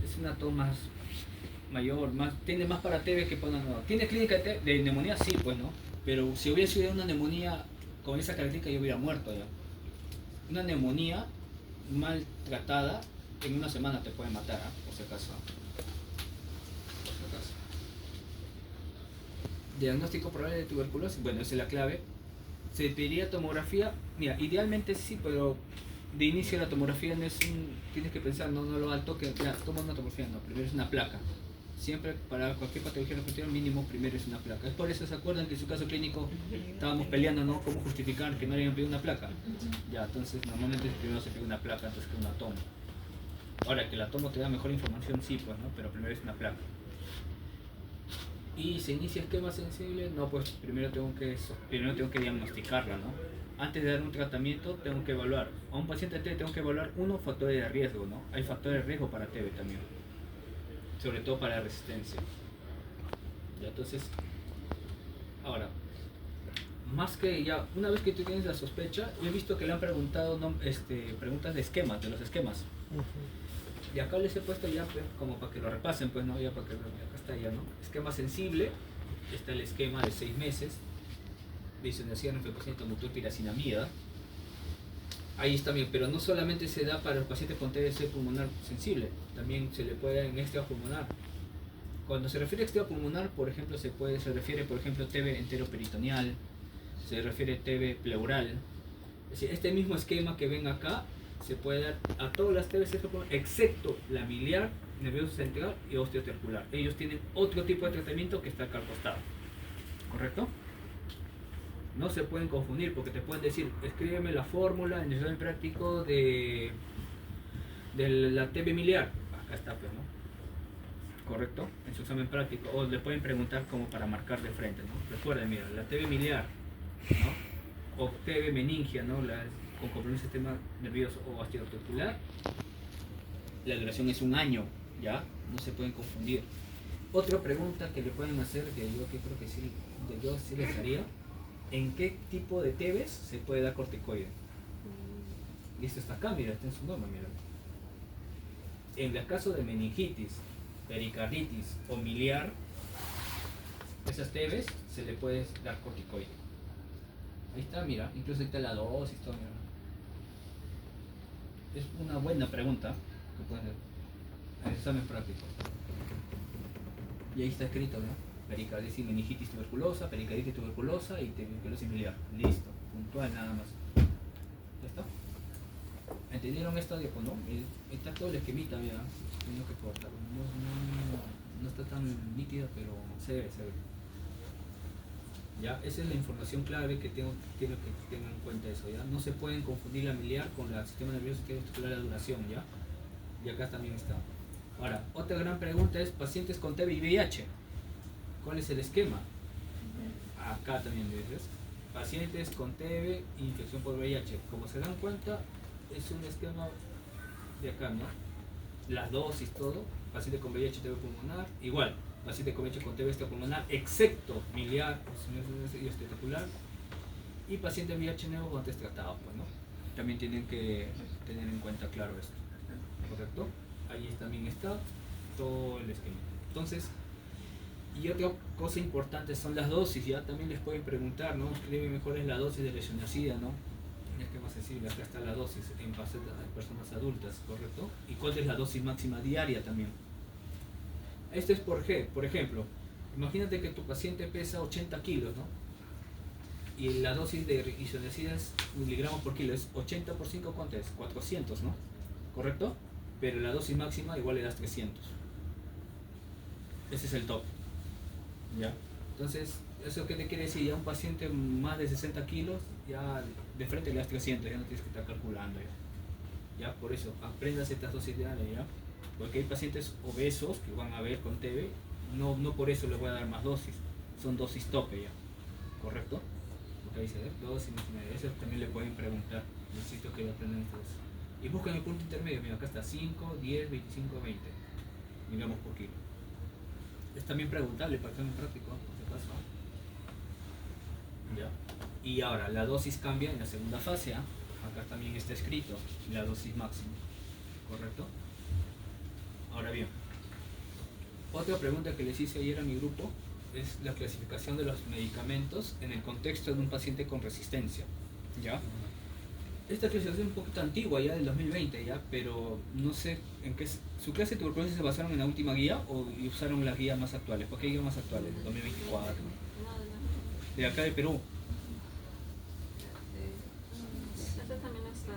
Es una tos más mayor, tiene más para TB que para no. ¿Tiene clínica de neumonía? Sí, pues, ¿no? Pero si hubiera sido una neumonía con esa característica yo hubiera muerto ya. una neumonía mal tratada en una semana te puede matar, ¿ah? Por si acaso. Por si acaso. Diagnóstico probable de tuberculosis, bueno, esa es la clave. Se pediría tomografía, mira, idealmente sí, pero de inicio la tomografía no es un, tienes que pensar, no lo alto que, ya, toma una tomografía, no, primero es una placa. Siempre para cualquier patología respiratoria mínimo primero es una placa. Es por eso se acuerdan que en su caso clínico estábamos peleando, ¿no? ¿Cómo justificar que no le hayan pedido una placa? Ya, entonces normalmente primero se pide una placa antes que una tomo. Ahora, que la tomo te da mejor información, sí, pues, ¿no? Pero primero es una placa. Y se inicia esquema sensible, no, pues primero tengo que diagnosticarla, ¿no? Antes de dar un tratamiento tengo que evaluar. A un paciente TB tengo que evaluar factores de riesgo, ¿no? Hay factores de riesgo para TB también, sobre todo para la resistencia. Ya, entonces, ahora, más que ya, una vez que tú tienes la sospecha, yo he visto que le han preguntado preguntas de esquemas, de los esquemas. Y acá les he puesto ya, pues, como para que lo repasen, pues, ¿no? Ya para que acá está ya, ¿no? Esquema sensible, está el esquema de 6 meses, disociación entre el paciente motor piracinamida. Ahí está bien, pero no solamente se da para los pacientes con TBC pulmonar sensible, también se le puede dar en extrema pulmonar. Cuando se refiere a extrema pulmonar, por ejemplo, se refiere, por ejemplo, TB enteroperitoneal, se refiere TB pleural. Es decir, este mismo esquema que ven acá se puede dar a todas las TBC excepto la miliar, nervioso central y osteoarticular. Ellos tienen otro tipo de tratamiento que está acá al costado. ¿Correcto? No se pueden confundir porque te pueden decir, escríbeme la fórmula en el examen práctico de la TB miliar. Acá está, pues, ¿no? ¿Correcto? En su examen práctico. O le pueden preguntar como para marcar de frente, ¿no? Recuerden, mira, la TB miliar, ¿no? O TB meningia, ¿no? Con compromiso del sistema nervioso o osteoarticular. La duración es 1 año, ¿ya? No se pueden confundir. Otra pregunta que le pueden hacer, que yo creo que sí, yo sí les haría, ¿en qué tipo de TBs se puede dar corticoide? Y esto está acá, mira, está en su nombre, mira. En el caso de meningitis, pericarditis o miliar, esas TBs se le puede dar corticoide. Ahí está, mira, incluso ahí está la dosis, todo, mira. Es una buena pregunta que pueden hacer en el examen práctico. Y ahí está escrito, ¿no? Pericarditis, meningitis tuberculosa, pericarditis tuberculosa y tuberculosis miliar. Listo, puntual nada más. ¿Ya está? ¿Entendieron esto? Pues, ¿no? Está todo el esquemita, mira. Tengo que cortarlo. No está tan nítido, pero se ve. ¿Ya? Esa es la información clave que quiero que tengan en cuenta eso, ¿ya? No se pueden confundir la miliar con el sistema nervioso que es la duración, ¿ya? Y acá también está. Ahora, otra gran pregunta es pacientes con TB y VIH. ¿Cuál es el esquema? Acá también dices. Pacientes con TB e infección por VIH. Como se dan cuenta, es un esquema de acá, ¿no? Las dosis, todo. Paciente con VIH, TB pulmonar, igual. Paciente con VIH con TB pulmonar, excepto miliar y osteoarticular. Y paciente VIH nuevo o antes tratado, pues, ¿no? También tienen que tener en cuenta, claro, esto. ¿Correcto? Ahí también está todo el esquema. Entonces, y otra cosa importante son las dosis, ya también les pueden preguntar, ¿no? Escribe mejor es la dosis de leishmaniacida, ¿no? Es que más sensible, acá está la dosis en personas adultas, ¿correcto? ¿Y cuál es la dosis máxima diaria también? Esto es por ejemplo, imagínate que tu paciente pesa 80 kilos, ¿no? Y la dosis de isoniazida es miligramos por kilo, es 80 por 5, ¿cuánto es? 400, ¿no? ¿Correcto? Pero la dosis máxima igual le das 300. Ese es el top. ¿Ya? Entonces, ¿eso qué te quiere decir? Ya un paciente más de 60 kilos, ya de frente le das 300, ya no tienes que estar calculando ya. Por eso, aprendas estas dosis diarias, ¿ya? Porque hay pacientes obesos que van a ver con TB, no por eso les voy a dar más dosis, son dosis tope ya, ¿correcto? Porque ahí se ve, dosis, eso también le pueden preguntar, necesito que lo aprendan ustedes. Y busquen el punto intermedio, mira, acá está 5, 10, 25, 20, digamos por kilo. Es también preguntable para examen práctico, por si acaso. ¿Ya? Y ahora, la dosis cambia en la segunda fase, ¿eh? Acá también está escrito la dosis máxima, ¿correcto? Ahora bien, otra pregunta que les hice ayer a mi grupo es la clasificación de los medicamentos en el contexto de un paciente con resistencia, ¿ya? Esta clasificación es un poquito antigua, ya del 2020, ya, pero no sé en qué. ¿Su clase de tuberculosis se basaron en la última guía o usaron las guías más actuales? ¿Por qué guías más actuales? 2024. De acá de Perú. Esta también está.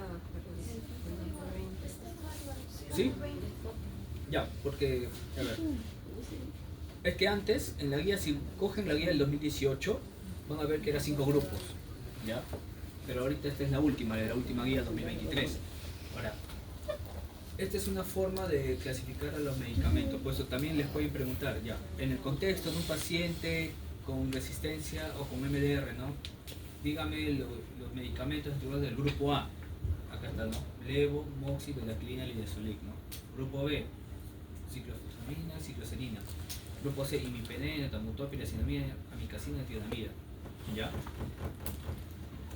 ¿Sí? Ya, porque. A ver. Es que antes, en la guía, si cogen la guía del 2018, van a ver que eran 5 grupos. ¿Ya? Pero ahorita esta es la última guía 2023. Ahora, esta es una forma de clasificar a los medicamentos, por eso también les pueden preguntar, ya, en el contexto de un paciente con resistencia o con MDR, ¿no? Dígame los medicamentos del grupo A. Acá está, ¿no? Levo, Moxi, Velaclina, Linezolid, ¿no? Grupo B, ciclofosfamina, cicloserina. Grupo C, imipenem, tamutopir, acinamida, amicacina, tiolamida. ¿Ya?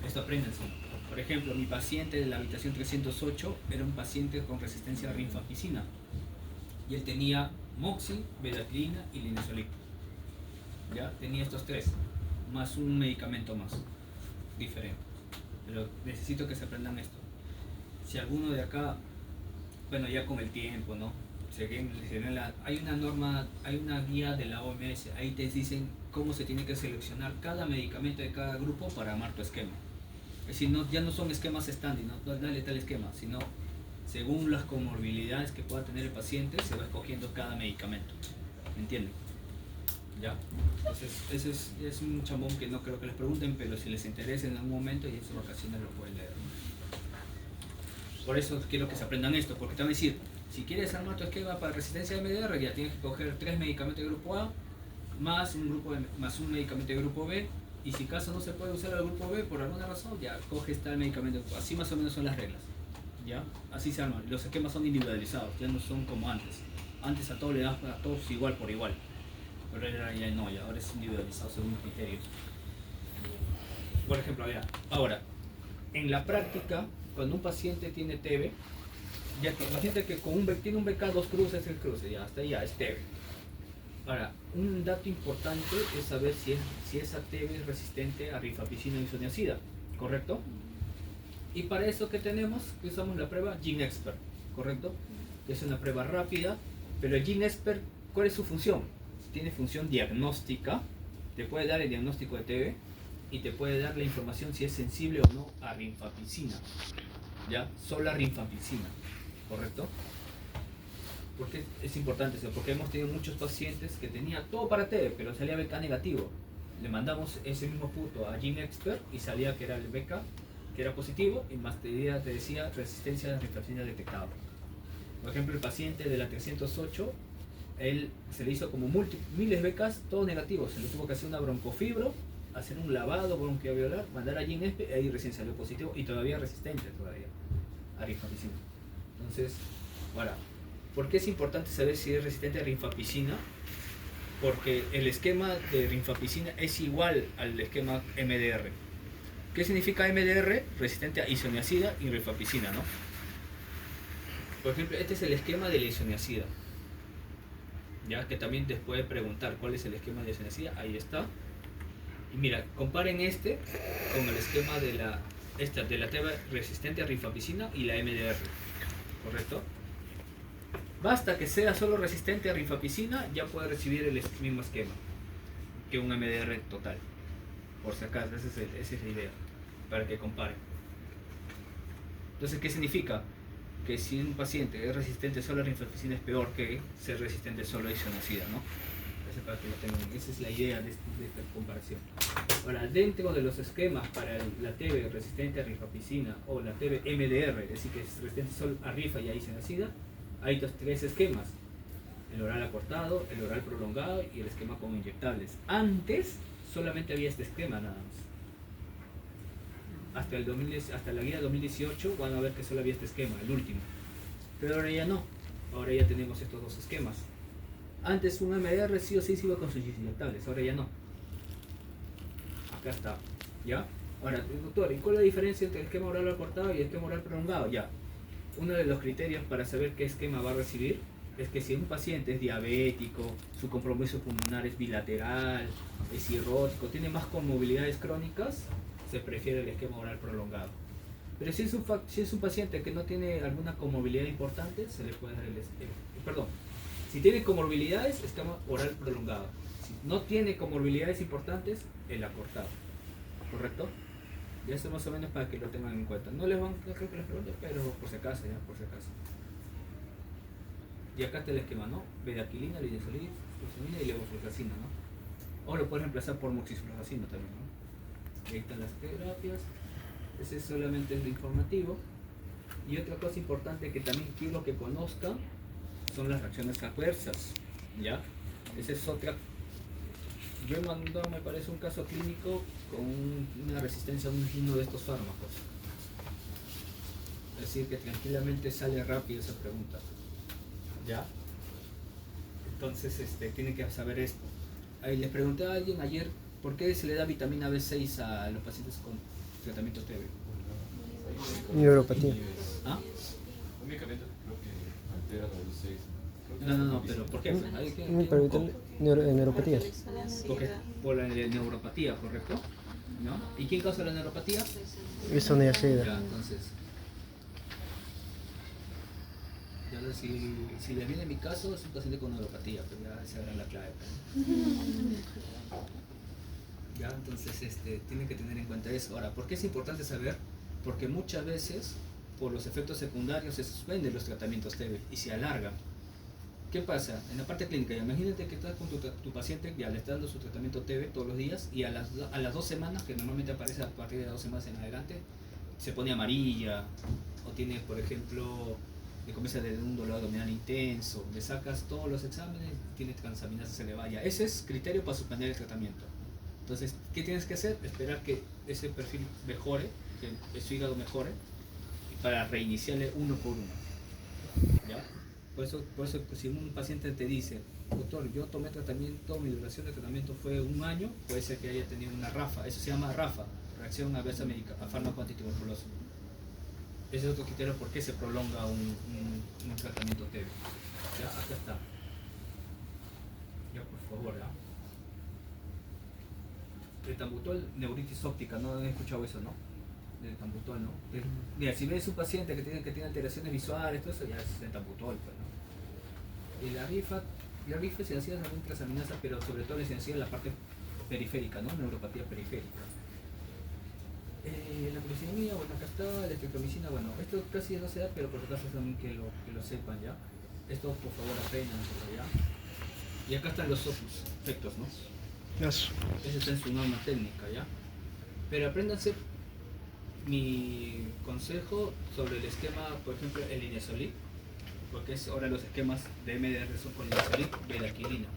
Esto apréndanse. Por ejemplo, mi paciente de la habitación 308 era un paciente con resistencia a rifampicina. Y él tenía Moxi, Velaclina y Linezolid. ¿Ya? Tenía estos 3, más un medicamento más, diferente. Pero necesito que se aprendan esto. Si alguno de acá, bueno, ya con el tiempo, ¿no? Hay una norma, hay una guía de la OMS, ahí te dicen cómo se tiene que seleccionar cada medicamento de cada grupo para armar tu esquema. Es decir, ya no son esquemas estándar, no dale tal esquema, sino según las comorbilidades que pueda tener el paciente, se va escogiendo cada medicamento. ¿Me entienden? ¿Ya? Entonces, ese es un chambón que no creo que les pregunten, pero si les interesa en algún momento y en sus vacaciones lo pueden leer. Por eso quiero que se aprendan esto, porque te van a decir, si quieres armar tu esquema para resistencia de MDR, ya tienes que coger 3 medicamentos de grupo A, más un medicamento de grupo B, y si caso no se puede usar el grupo B por alguna razón, ya coges tal medicamento. Así más o menos son las reglas. ¿Ya? Así se arman. Los esquemas son individualizados, ya no son como antes. Antes a todos le das a todos igual por igual. Pero ya no, ya ahora es individualizado según criterios. Por ejemplo, ahora, en la práctica, cuando un paciente tiene TB, ya que imagínate que tiene un BK, 2 cruces, el cruce, ya hasta ya es TB. Ahora, un dato importante es saber si esa TB es resistente a rifampicina o isoniazida, ¿correcto? Y para eso que tenemos, usamos la prueba GeneXpert, ¿correcto? Es una prueba rápida, pero el GeneXpert, ¿cuál es su función? Tiene función diagnóstica, te puede dar el diagnóstico de TB y te puede dar la información si es sensible o no a rifampicina, ¿ya? Solo a rifampicina, ¿correcto? Porque es importante eso, porque hemos tenido muchos pacientes que tenían todo para TB, pero salía BK negativo. Le mandamos ese mismo punto a GeneXpert y salía que era el BK, que era positivo, y más te decía resistencia a rifampicina detectada. Por ejemplo, el paciente de la 308, él se le hizo como miles de becas, todos negativos. Se le tuvo que hacer una broncofibro, hacer un lavado bronquialveolar, mandar a GeneXpert, y ahí recién salió positivo y todavía resistente a rifampicina. Entonces, ahora, ¿por qué es importante saber si es resistente a rifampicina? Porque el esquema de rifampicina es igual al esquema MDR. ¿Qué significa MDR? Resistente a isoniazida y rifampicina, ¿no? Por ejemplo, este es el esquema de la isoniazida. Ya que también te puede preguntar cuál es el esquema de isoniazida, ahí está. Y mira, comparen este con el esquema de la TB resistente a rifampicina y la MDR, ¿correcto? Basta que sea solo resistente a rifampicina, ya puede recibir el mismo esquema que un MDR total. Por si acaso, esa es la idea, para que comparen. Entonces, ¿qué significa? Que si un paciente es resistente solo a rifampicina es peor que ser resistente solo a isoniazida, ¿no? Para que lo tengan. Esa es la idea de esta comparación. Ahora, dentro de los esquemas para la TB resistente a rifampicina o la TB MDR, es decir, que es resistente solo a rifa y a isoniazida, hay 3 esquemas: el oral acortado, el oral prolongado y el esquema con inyectables. Antes solamente había este esquema nada más. Hasta la guía 2018 van a ver que solo había este esquema, el último. Pero ahora ya no. Ahora ya tenemos estos 2 esquemas. Antes un MDR sí o sí se iba con sus inyectables, ahora ya no. Acá está, ¿ya? Ahora, doctor, ¿y cuál es la diferencia entre el esquema oral acortado y el esquema oral prolongado? Ya. Uno de los criterios para saber qué esquema va a recibir es que si un paciente es diabético, su compromiso pulmonar es bilateral, es cirrótico, tiene más comorbilidades crónicas, se prefiere el esquema oral prolongado. Pero si es un paciente que no tiene alguna comorbilidad importante, se le puede dar perdón, si tiene comorbilidades, esquema oral prolongado. Si no tiene comorbilidades importantes, el acortado. ¿Correcto? Y eso más o menos para que lo tengan en cuenta. No creo que les pregunte, pero por si acaso, ya, por si acaso. Y acá está el esquema, ¿no? Bedaquilina, linezolid, fluoxamina y levofloxacina, ¿no? O lo puedes reemplazar por moxifloxacina también, ¿no? Ahí están las terapias. Ese solamente es lo informativo. Y otra cosa importante que también quiero que conozcan son las reacciones adversas, ¿ya? Esa es otra. Yo he mandado, me parece, un caso clínico con una resistencia a uno de estos fármacos. Es decir, que tranquilamente sale rápido esa pregunta, ¿ya? Entonces, tienen que saber esto. Ahí les pregunté a alguien ayer, ¿por qué se le da vitamina B6 a los pacientes con tratamiento TB? Neuropatía. ¿Ah? Un medicamento creo que altera la B6. No, pero ¿por qué? Pero neuropatía. Por la neuropatía, ¿correcto? ¿No? ¿Y quién causa la neuropatía? Isoniazida. Ya, entonces. Ya, si les viene mi caso, es un paciente con neuropatía, pero ya esa era la clave. Ya, entonces tienen que tener en cuenta eso. Ahora, ¿por qué es importante saber? Porque muchas veces, por los efectos secundarios, se suspenden los tratamientos TB y se alargan. ¿Qué pasa? En la parte clínica, imagínate que estás con tu paciente, ya le estás dando su tratamiento TB todos los días y a las 2 semanas, que normalmente aparece a partir de las 2 semanas en adelante, se pone amarilla o tiene, por ejemplo, le comienza de un dolor abdominal intenso, le sacas todos los exámenes, tiene transaminasa, se le vaya. Ese es criterio para suspender el tratamiento. Entonces, ¿qué tienes que hacer? Esperar que ese perfil mejore, que su hígado mejore, para reiniciarle uno por uno. ¿Ya? Por eso, si un paciente te dice, doctor, yo tomé tratamiento, mi duración de tratamiento fue 1 año, puede ser que haya tenido una RAFA, eso se llama RAFA, reacción adversa médica, a fármaco antituberculoso. Ese es otro criterio por qué se prolonga un tratamiento TB. Ya, acá está. Ya, por favor, ¿ya? El tambutol, neuritis óptica, ¿no han escuchado eso, no? Del tambutol, ¿no? Mira, si ves un paciente que tiene alteraciones visuales, todo eso ya es el tambutol, pues, ¿no? Y la rifa se hacía también transaminasa, pero sobre todo se hacía en la parte periférica, ¿no? Neuropatía periférica. La glucosamina, bueno, acá está, la estreptomicina, bueno, esto casi no se da, pero por si acaso también que lo sepan, ¿ya? Esto, por favor, apréndanselo, ¿ya? Y acá están los efectos, ¿no? Eso. Ese está en su norma técnica, ¿ya? Pero apréndanse mi consejo sobre el esquema, por ejemplo, el linezolid, porque ahora los esquemas de MDR son con linezolid, bedaquilina.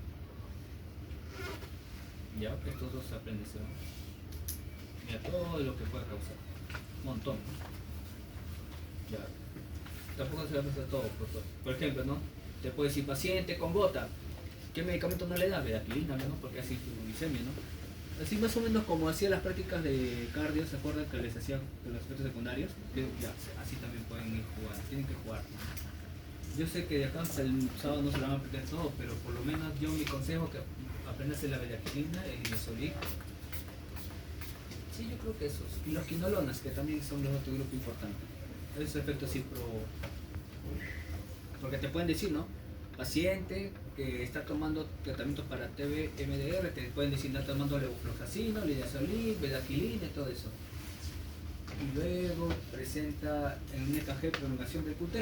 Ya, estos dos apréndanse, ¿no? Mira, todo lo que pueda causar. Un montón, ¿no? Ya. Tampoco se va a pensar todo, por ejemplo, ¿no? Te puede decir paciente con gota. ¿Qué medicamento no le da? Bedaquilina, ¿no? Porque así tu glicemia, ¿no? Así más o menos como hacía las prácticas de cardio, ¿se acuerdan que les hacían los efectos secundarios? Ya, así también pueden ir jugando, tienen que jugar, ¿no? Yo sé que de acá hasta el sábado no se lo van a aprender todo, pero por lo menos yo mi consejo que aprendas la bedaquilina, el linezolid. Sí, yo creo que esos. Y los quinolonas, que también son los otro grupo importante. Esos efectos sí porque te pueden decir, ¿no? Paciente que está tomando tratamientos para TB, MDR, te pueden decir, está tomando levofloxacina, linezolid, bedaquilina y todo eso. Y luego presenta en un EKG prolongación del QT.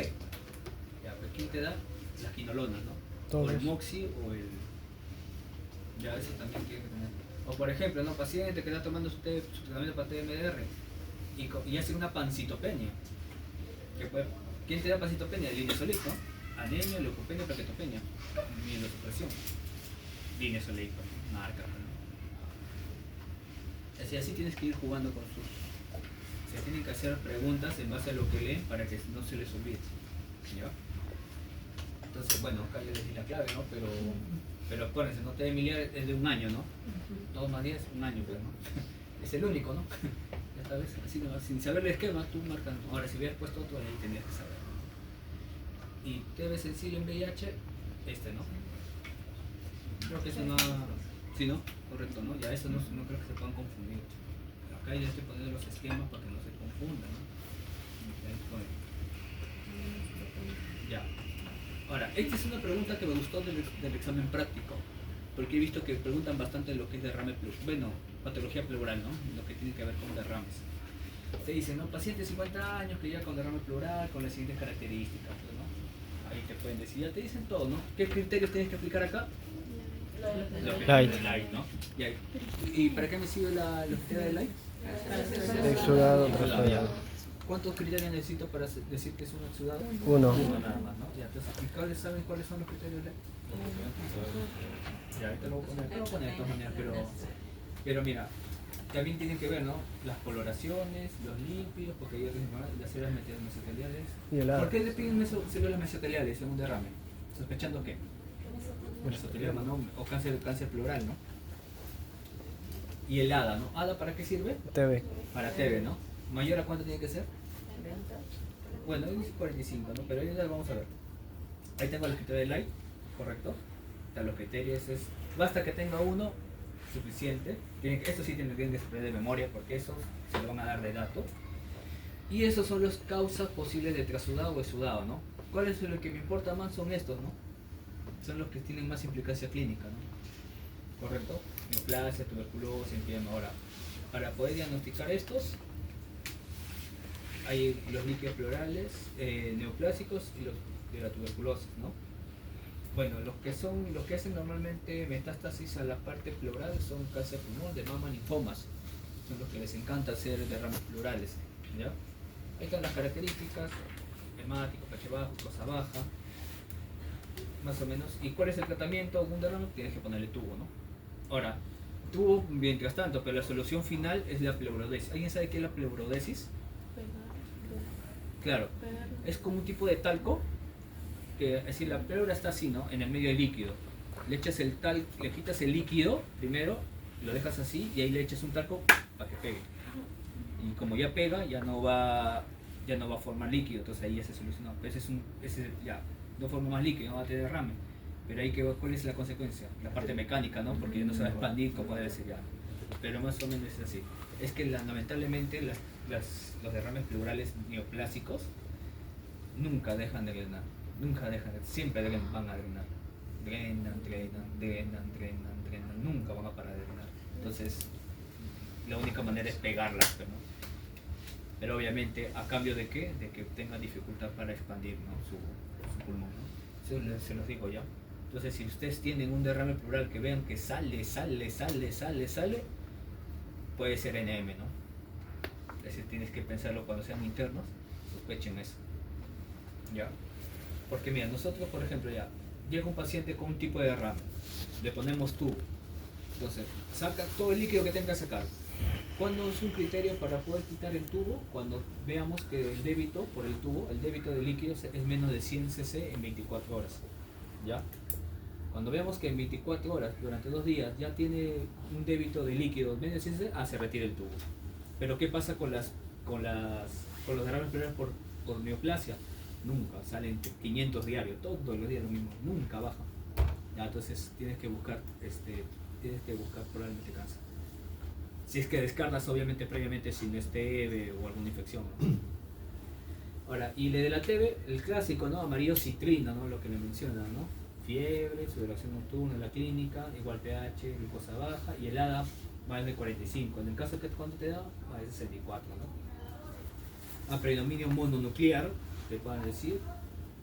Ya, pues ¿quién te da? Las quinolonas, ¿no? Todos. O el moxi o el... Ya, eso también tiene que tener. O por ejemplo, ¿no? Paciente que está tomando su tratamiento para TMDR y hace una pancitopenia. ¿Quién te da pancitopenia? El linezolid, ¿no? Anemia, leucopenia, plaquetopenia, mielosupresión. Linezolid, marca, ¿no? Así tienes que ir jugando con sus... Se tienen que hacer preguntas en base a lo que leen para que no se les olvide. ¿Ya? Entonces, bueno, acá yo les di la clave, ¿no? Pero acuérdense, no te miliar es de 1 año, ¿no? 2 más 10, 1 año, pero, ¿no? Es el único, ¿no? Esta vez, así no, sin saber el esquema, tú marcas. Ahora, si hubieras puesto otro, ahí tenías que saber. Y TB sencillo en VIH, ¿no? Creo que eso no... Sí, ¿no? Correcto, ¿no? Ya eso no creo que se puedan confundir. Acá ya estoy poniendo los esquemas para que no se confundan, ¿no? Ya. Ahora, esta es una pregunta que me gustó del examen práctico, porque he visto que preguntan bastante lo que es derrame pleural, patología pleural, ¿no? Lo que tiene que ver con derrames. Te dicen, ¿no? Paciente de 50 años que llega con derrame pleural con las siguientes características, pues, ¿no? Ahí te pueden decir, ya te dicen todo, ¿no? ¿Qué criterios tienes que aplicar acá? Lo que Light. es light, ¿no? ¿Y para qué me sirve la criteria de light? Exudado, Exudado. trasudado. ¿Cuántos criterios necesito para decir que es un exudado? Uno. Uno nada más, ¿no? Ya, entonces, ¿y saben cuáles son los criterios de light? Ya, ahorita lo voy a poner de todas maneras, pero mira, también tienen que ver, ¿no? Las coloraciones, los lípidos, porque hay las células mesoteliales. Y el ¿Por qué le piden células mesoteliales en un derrame? ¿Sospechando qué? Mesotelioma, ¿no? O cáncer pleural, ¿no? Y el ADA, ¿no? ¿ADA para qué sirve? TV. Para TB, ¿no? ¿Mayor a cuánto tiene que ser? Bueno, ahí dice 45, ¿no? Pero ahí ya vamos a ver. Ahí tengo el criterio de light, ¿correcto? Los criterios es, basta que tenga uno, suficiente. Esto sí tienen que saber de memoria porque eso se lo van a dar de dato. Y esos son las causas posibles de trasudado o exudado, ¿no? ¿Cuáles son los que me importa más? Son estos, ¿no? Son los que tienen más implicancia clínica, ¿no? ¿Correcto? Neoplasia, tuberculosis, empiema. Ahora, para poder diagnosticar estos, hay los líquidos pleurales, neoplásicos y los de la tuberculosis, ¿no? Bueno, los que hacen normalmente metástasis a la parte pleural son cáncer de pulmón, de mama, linfomas. Son los que les encanta hacer derrames pleurales, ¿ya? Ahí están las características: hemático, pH bajo, glucosa baja, más o menos. ¿Y cuál es el tratamiento de un derrame? Tienes que ponerle tubo, ¿no? Ahora, tubo mientras tanto, pero la solución final es la pleurodesis. ¿Alguien sabe qué es la pleurodesis? Claro, es como un tipo de talco, que es decir, la pleura está así, ¿no? En el medio del líquido. Le echas le quitas el líquido primero, lo dejas así y ahí le echas un talco para que pegue. Y como ya pega, ya no va a formar líquido, entonces ahí ya se solucionó. Pero ese ya no forma más líquido, no va a tener derrame. Pero ahí ¿cuál es la consecuencia? La parte mecánica, ¿no? Porque ya no se va a expandir como debe ser ya. Pero más o menos es así. Es que lamentablemente los derrames pleurales neoplásicos nunca dejan de drenar. Nunca dejan, siempre van a drenar. Drenan, nunca van a parar de drenar. Entonces, la única manera es pegarlas, ¿no? Pero obviamente, ¿a cambio de qué? De que tengan dificultad para expandir, ¿no? su pulmón, ¿no? Eso se los digo ya. Entonces, si ustedes tienen un derrame pleural que vean que sale, puede ser NM, ¿no? Es decir, tienes que pensarlo cuando sean internos, sospechen eso, ¿ya? Porque mira, nosotros, por ejemplo, ya llega un paciente con un tipo de derrame, le ponemos tubo, entonces saca todo el líquido que tenga que sacar. ¿Cuándo es un criterio para poder quitar el tubo? Cuando veamos que el débito por el tubo, el débito de líquidos es menos de 100 cc en 24 horas, ¿ya? Cuando veamos que en 24 horas, durante 2 días, ya tiene un débito de líquidos menos de 100 cc, se retira el tubo. Pero ¿qué pasa con los derrames pleurales por neoplasia? Nunca, salen 500 diarios, todos los días lo mismo, nunca baja. Ya, entonces tienes que buscar probablemente cáncer. Si es que descartas obviamente previamente si no es TB o alguna infección, ¿no? Ahora, y le de la TB, el clásico, ¿no? Amarillo citrino, ¿no? Lo que le mencionan, ¿no? Fiebre, sudoración nocturna en la clínica, igual pH, glucosa baja, y el ADA más de 45. En el caso que ¿cuánto te da? Más de 64, ¿no? A predominio mononuclear, te puedan decir,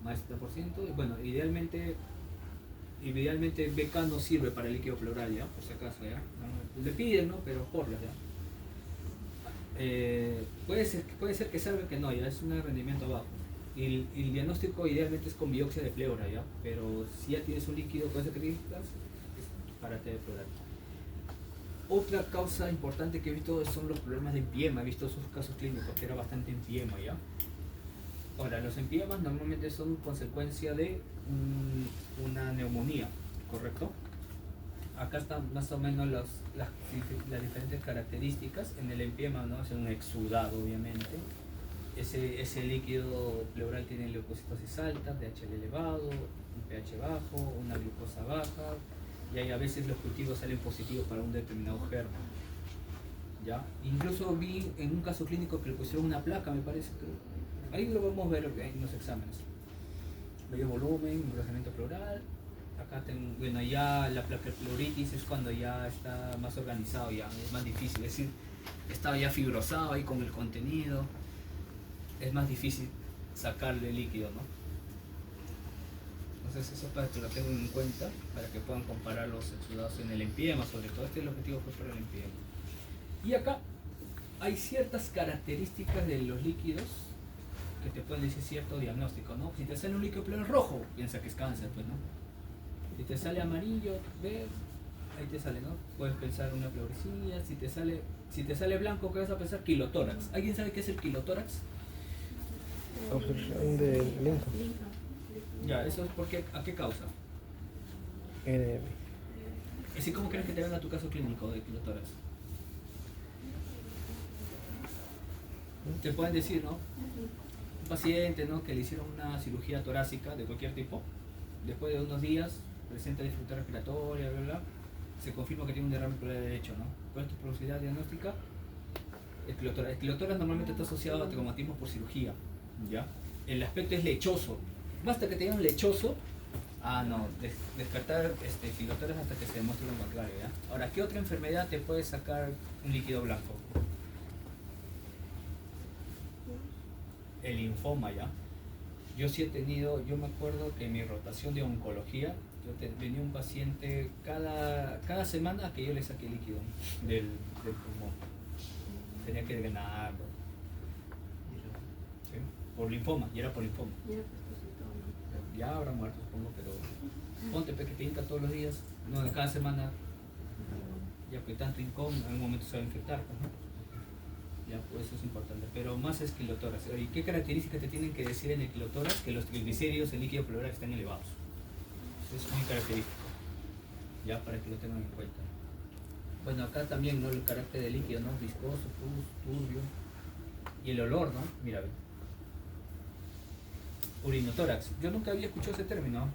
más de 70%. Y bueno, idealmente BK no sirve para el líquido pleural, ¿ya? Por si acaso, ¿ya? No, le piden, ¿no? Pero porlas, ¿ya? Puede ser que salga que no, ya es un rendimiento bajo. Y el diagnóstico idealmente es con biopsia de pleura, ¿ya? Pero si ya tienes un líquido con esas características, es para TB pleural. Otra causa importante que he visto son los problemas de empiema. He visto esos casos clínicos que era bastante empiema, ¿ya? Ahora, los empiemas normalmente son consecuencia de una neumonía, ¿correcto? Acá están más o menos las diferentes características. En el empiema, ¿no? Es un exudado, obviamente. Ese líquido pleural tiene leucocitosis alta, DHL elevado, un pH bajo, una glucosa baja, y ahí a veces los cultivos salen positivos para un determinado germen, ¿ya? Incluso vi en un caso clínico que le pusieron una placa, me parece, que ahí lo vamos a ver en los exámenes. mayor volumen, engrosamiento pleural. Acá tengo, bueno, ya la pleuritis es cuando ya está más organizado, ya es más difícil, es decir, estaba ya fibrosado ahí con el contenido, es más difícil sacarle líquido, ¿no? Entonces eso para que lo tengan en cuenta, para que puedan comparar los exudados en el empiema, sobre todo este es el objetivo fue para el empiema. Y acá hay ciertas características de los líquidos que te pueden decir cierto diagnóstico, ¿no? Si te sale un líquido pleural rojo, piensa que es cáncer, pues, ¿no? Si te sale amarillo, verde, ahí te sale, ¿no? Puedes pensar una pleuresía. Si te sale blanco, ¿qué vas a pensar? Quilotórax. ¿Alguien sabe qué es el quilotórax? Obstrucción del linfo. Ya, eso es porque, ¿a qué causa? Es decir, ¿cómo crees que te venga tu caso clínico de quilotórax? Te pueden decir, ¿no? Un paciente, ¿no? Que le hicieron una cirugía torácica de cualquier tipo, después de unos días presenta dificultad respiratoria, bla, bla, se confirma que tiene un derrame pleural derecho, ¿no? ¿Cuál es tu probabilidad diagnóstica? El quilotórax normalmente está asociado a traumatismo por cirugía, ¿ya? El aspecto es lechoso. Basta que tenga un lechoso, descartar quilotórax hasta que se demuestre lo contrario, ¿ya? Ahora, ¿qué otra enfermedad te puede sacar un líquido blanco? El linfoma, ¿ya? Yo sí he tenido, yo me acuerdo que en mi rotación de oncología, venía un paciente cada semana que yo le saqué líquido del pulmón. Tenía que drenarlo. ¿Sí? Por linfoma, y era por linfoma. Ya habrá muerto, supongo, pero ponte que te hinca todos los días, no, cada semana, ya que tanto incómodo, en algún momento se va a infectar, pues, ¿no? Ya, pues eso es importante, pero más es quilotórax. ¿Y qué características te tienen que decir en el quilotórax? Que los triglicéridos, el líquido pleural están elevados. Eso es muy característico, ya para que lo tengan en cuenta. Bueno, acá también, ¿no? El carácter del líquido, ¿no? Viscoso, turbio. Y el olor, ¿no? Mira, ve. Urinotórax. Yo nunca había escuchado ese término.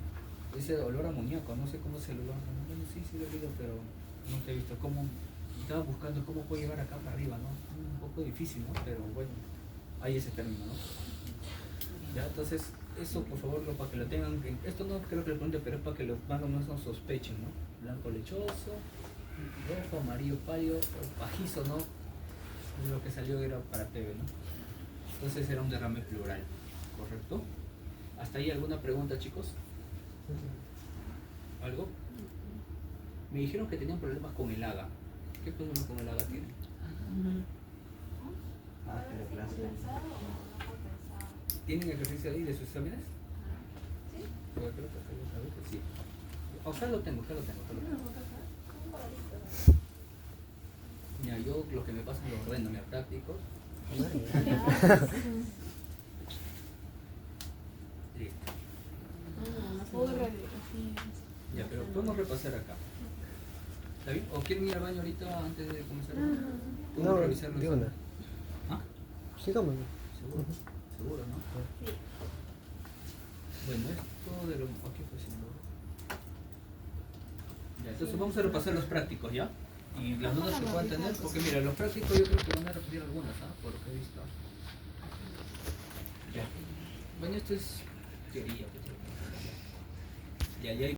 Ese olor amoníaco, no sé cómo es el olor. Bueno, sí lo he oído, pero nunca he visto cómo. Estaba buscando cómo puedo llegar acá para arriba, ¿no? Un poco difícil, ¿no? Pero bueno, hay ese término, ¿no? Ya, entonces, eso por favor, para que lo tengan. Esto no creo que lo pregunte, pero es para que los más o menos sospechen, ¿no? Blanco lechoso, rojo, amarillo pálido, o pajizo, ¿no? Lo que salió era para TV, ¿no? Entonces era un derrame pleural, ¿correcto? ¿Hasta ahí alguna pregunta, chicos? ¿Algo? Me dijeron que tenían problemas con el AGA. ¿Qué problema con el AGA tienen? ¿Tienen ejercicio ahí de sus exámenes? Sí. Creo que sí. Acá lo tengo. Mira, yo lo que me pasa lo ordeno, mira, prácticos. Listo. Ya, pero podemos repasar acá. ¿Está bien? ¿O quieren ir al baño ahorita antes de comenzar? No, revisarlo. digo nada. ¿Ah? Sigamos. Seguro. Seguro, ¿no? Sí. Bueno, esto de lo... Aquí fue siendo... Ya, entonces vamos a repasar los prácticos, ¿ya? Y las notas que puedan tener, porque mira, los prácticos yo creo que van a repetir algunas, ¿ah? Por lo que he visto. Ya. Bueno, esto es teoría. Ya hay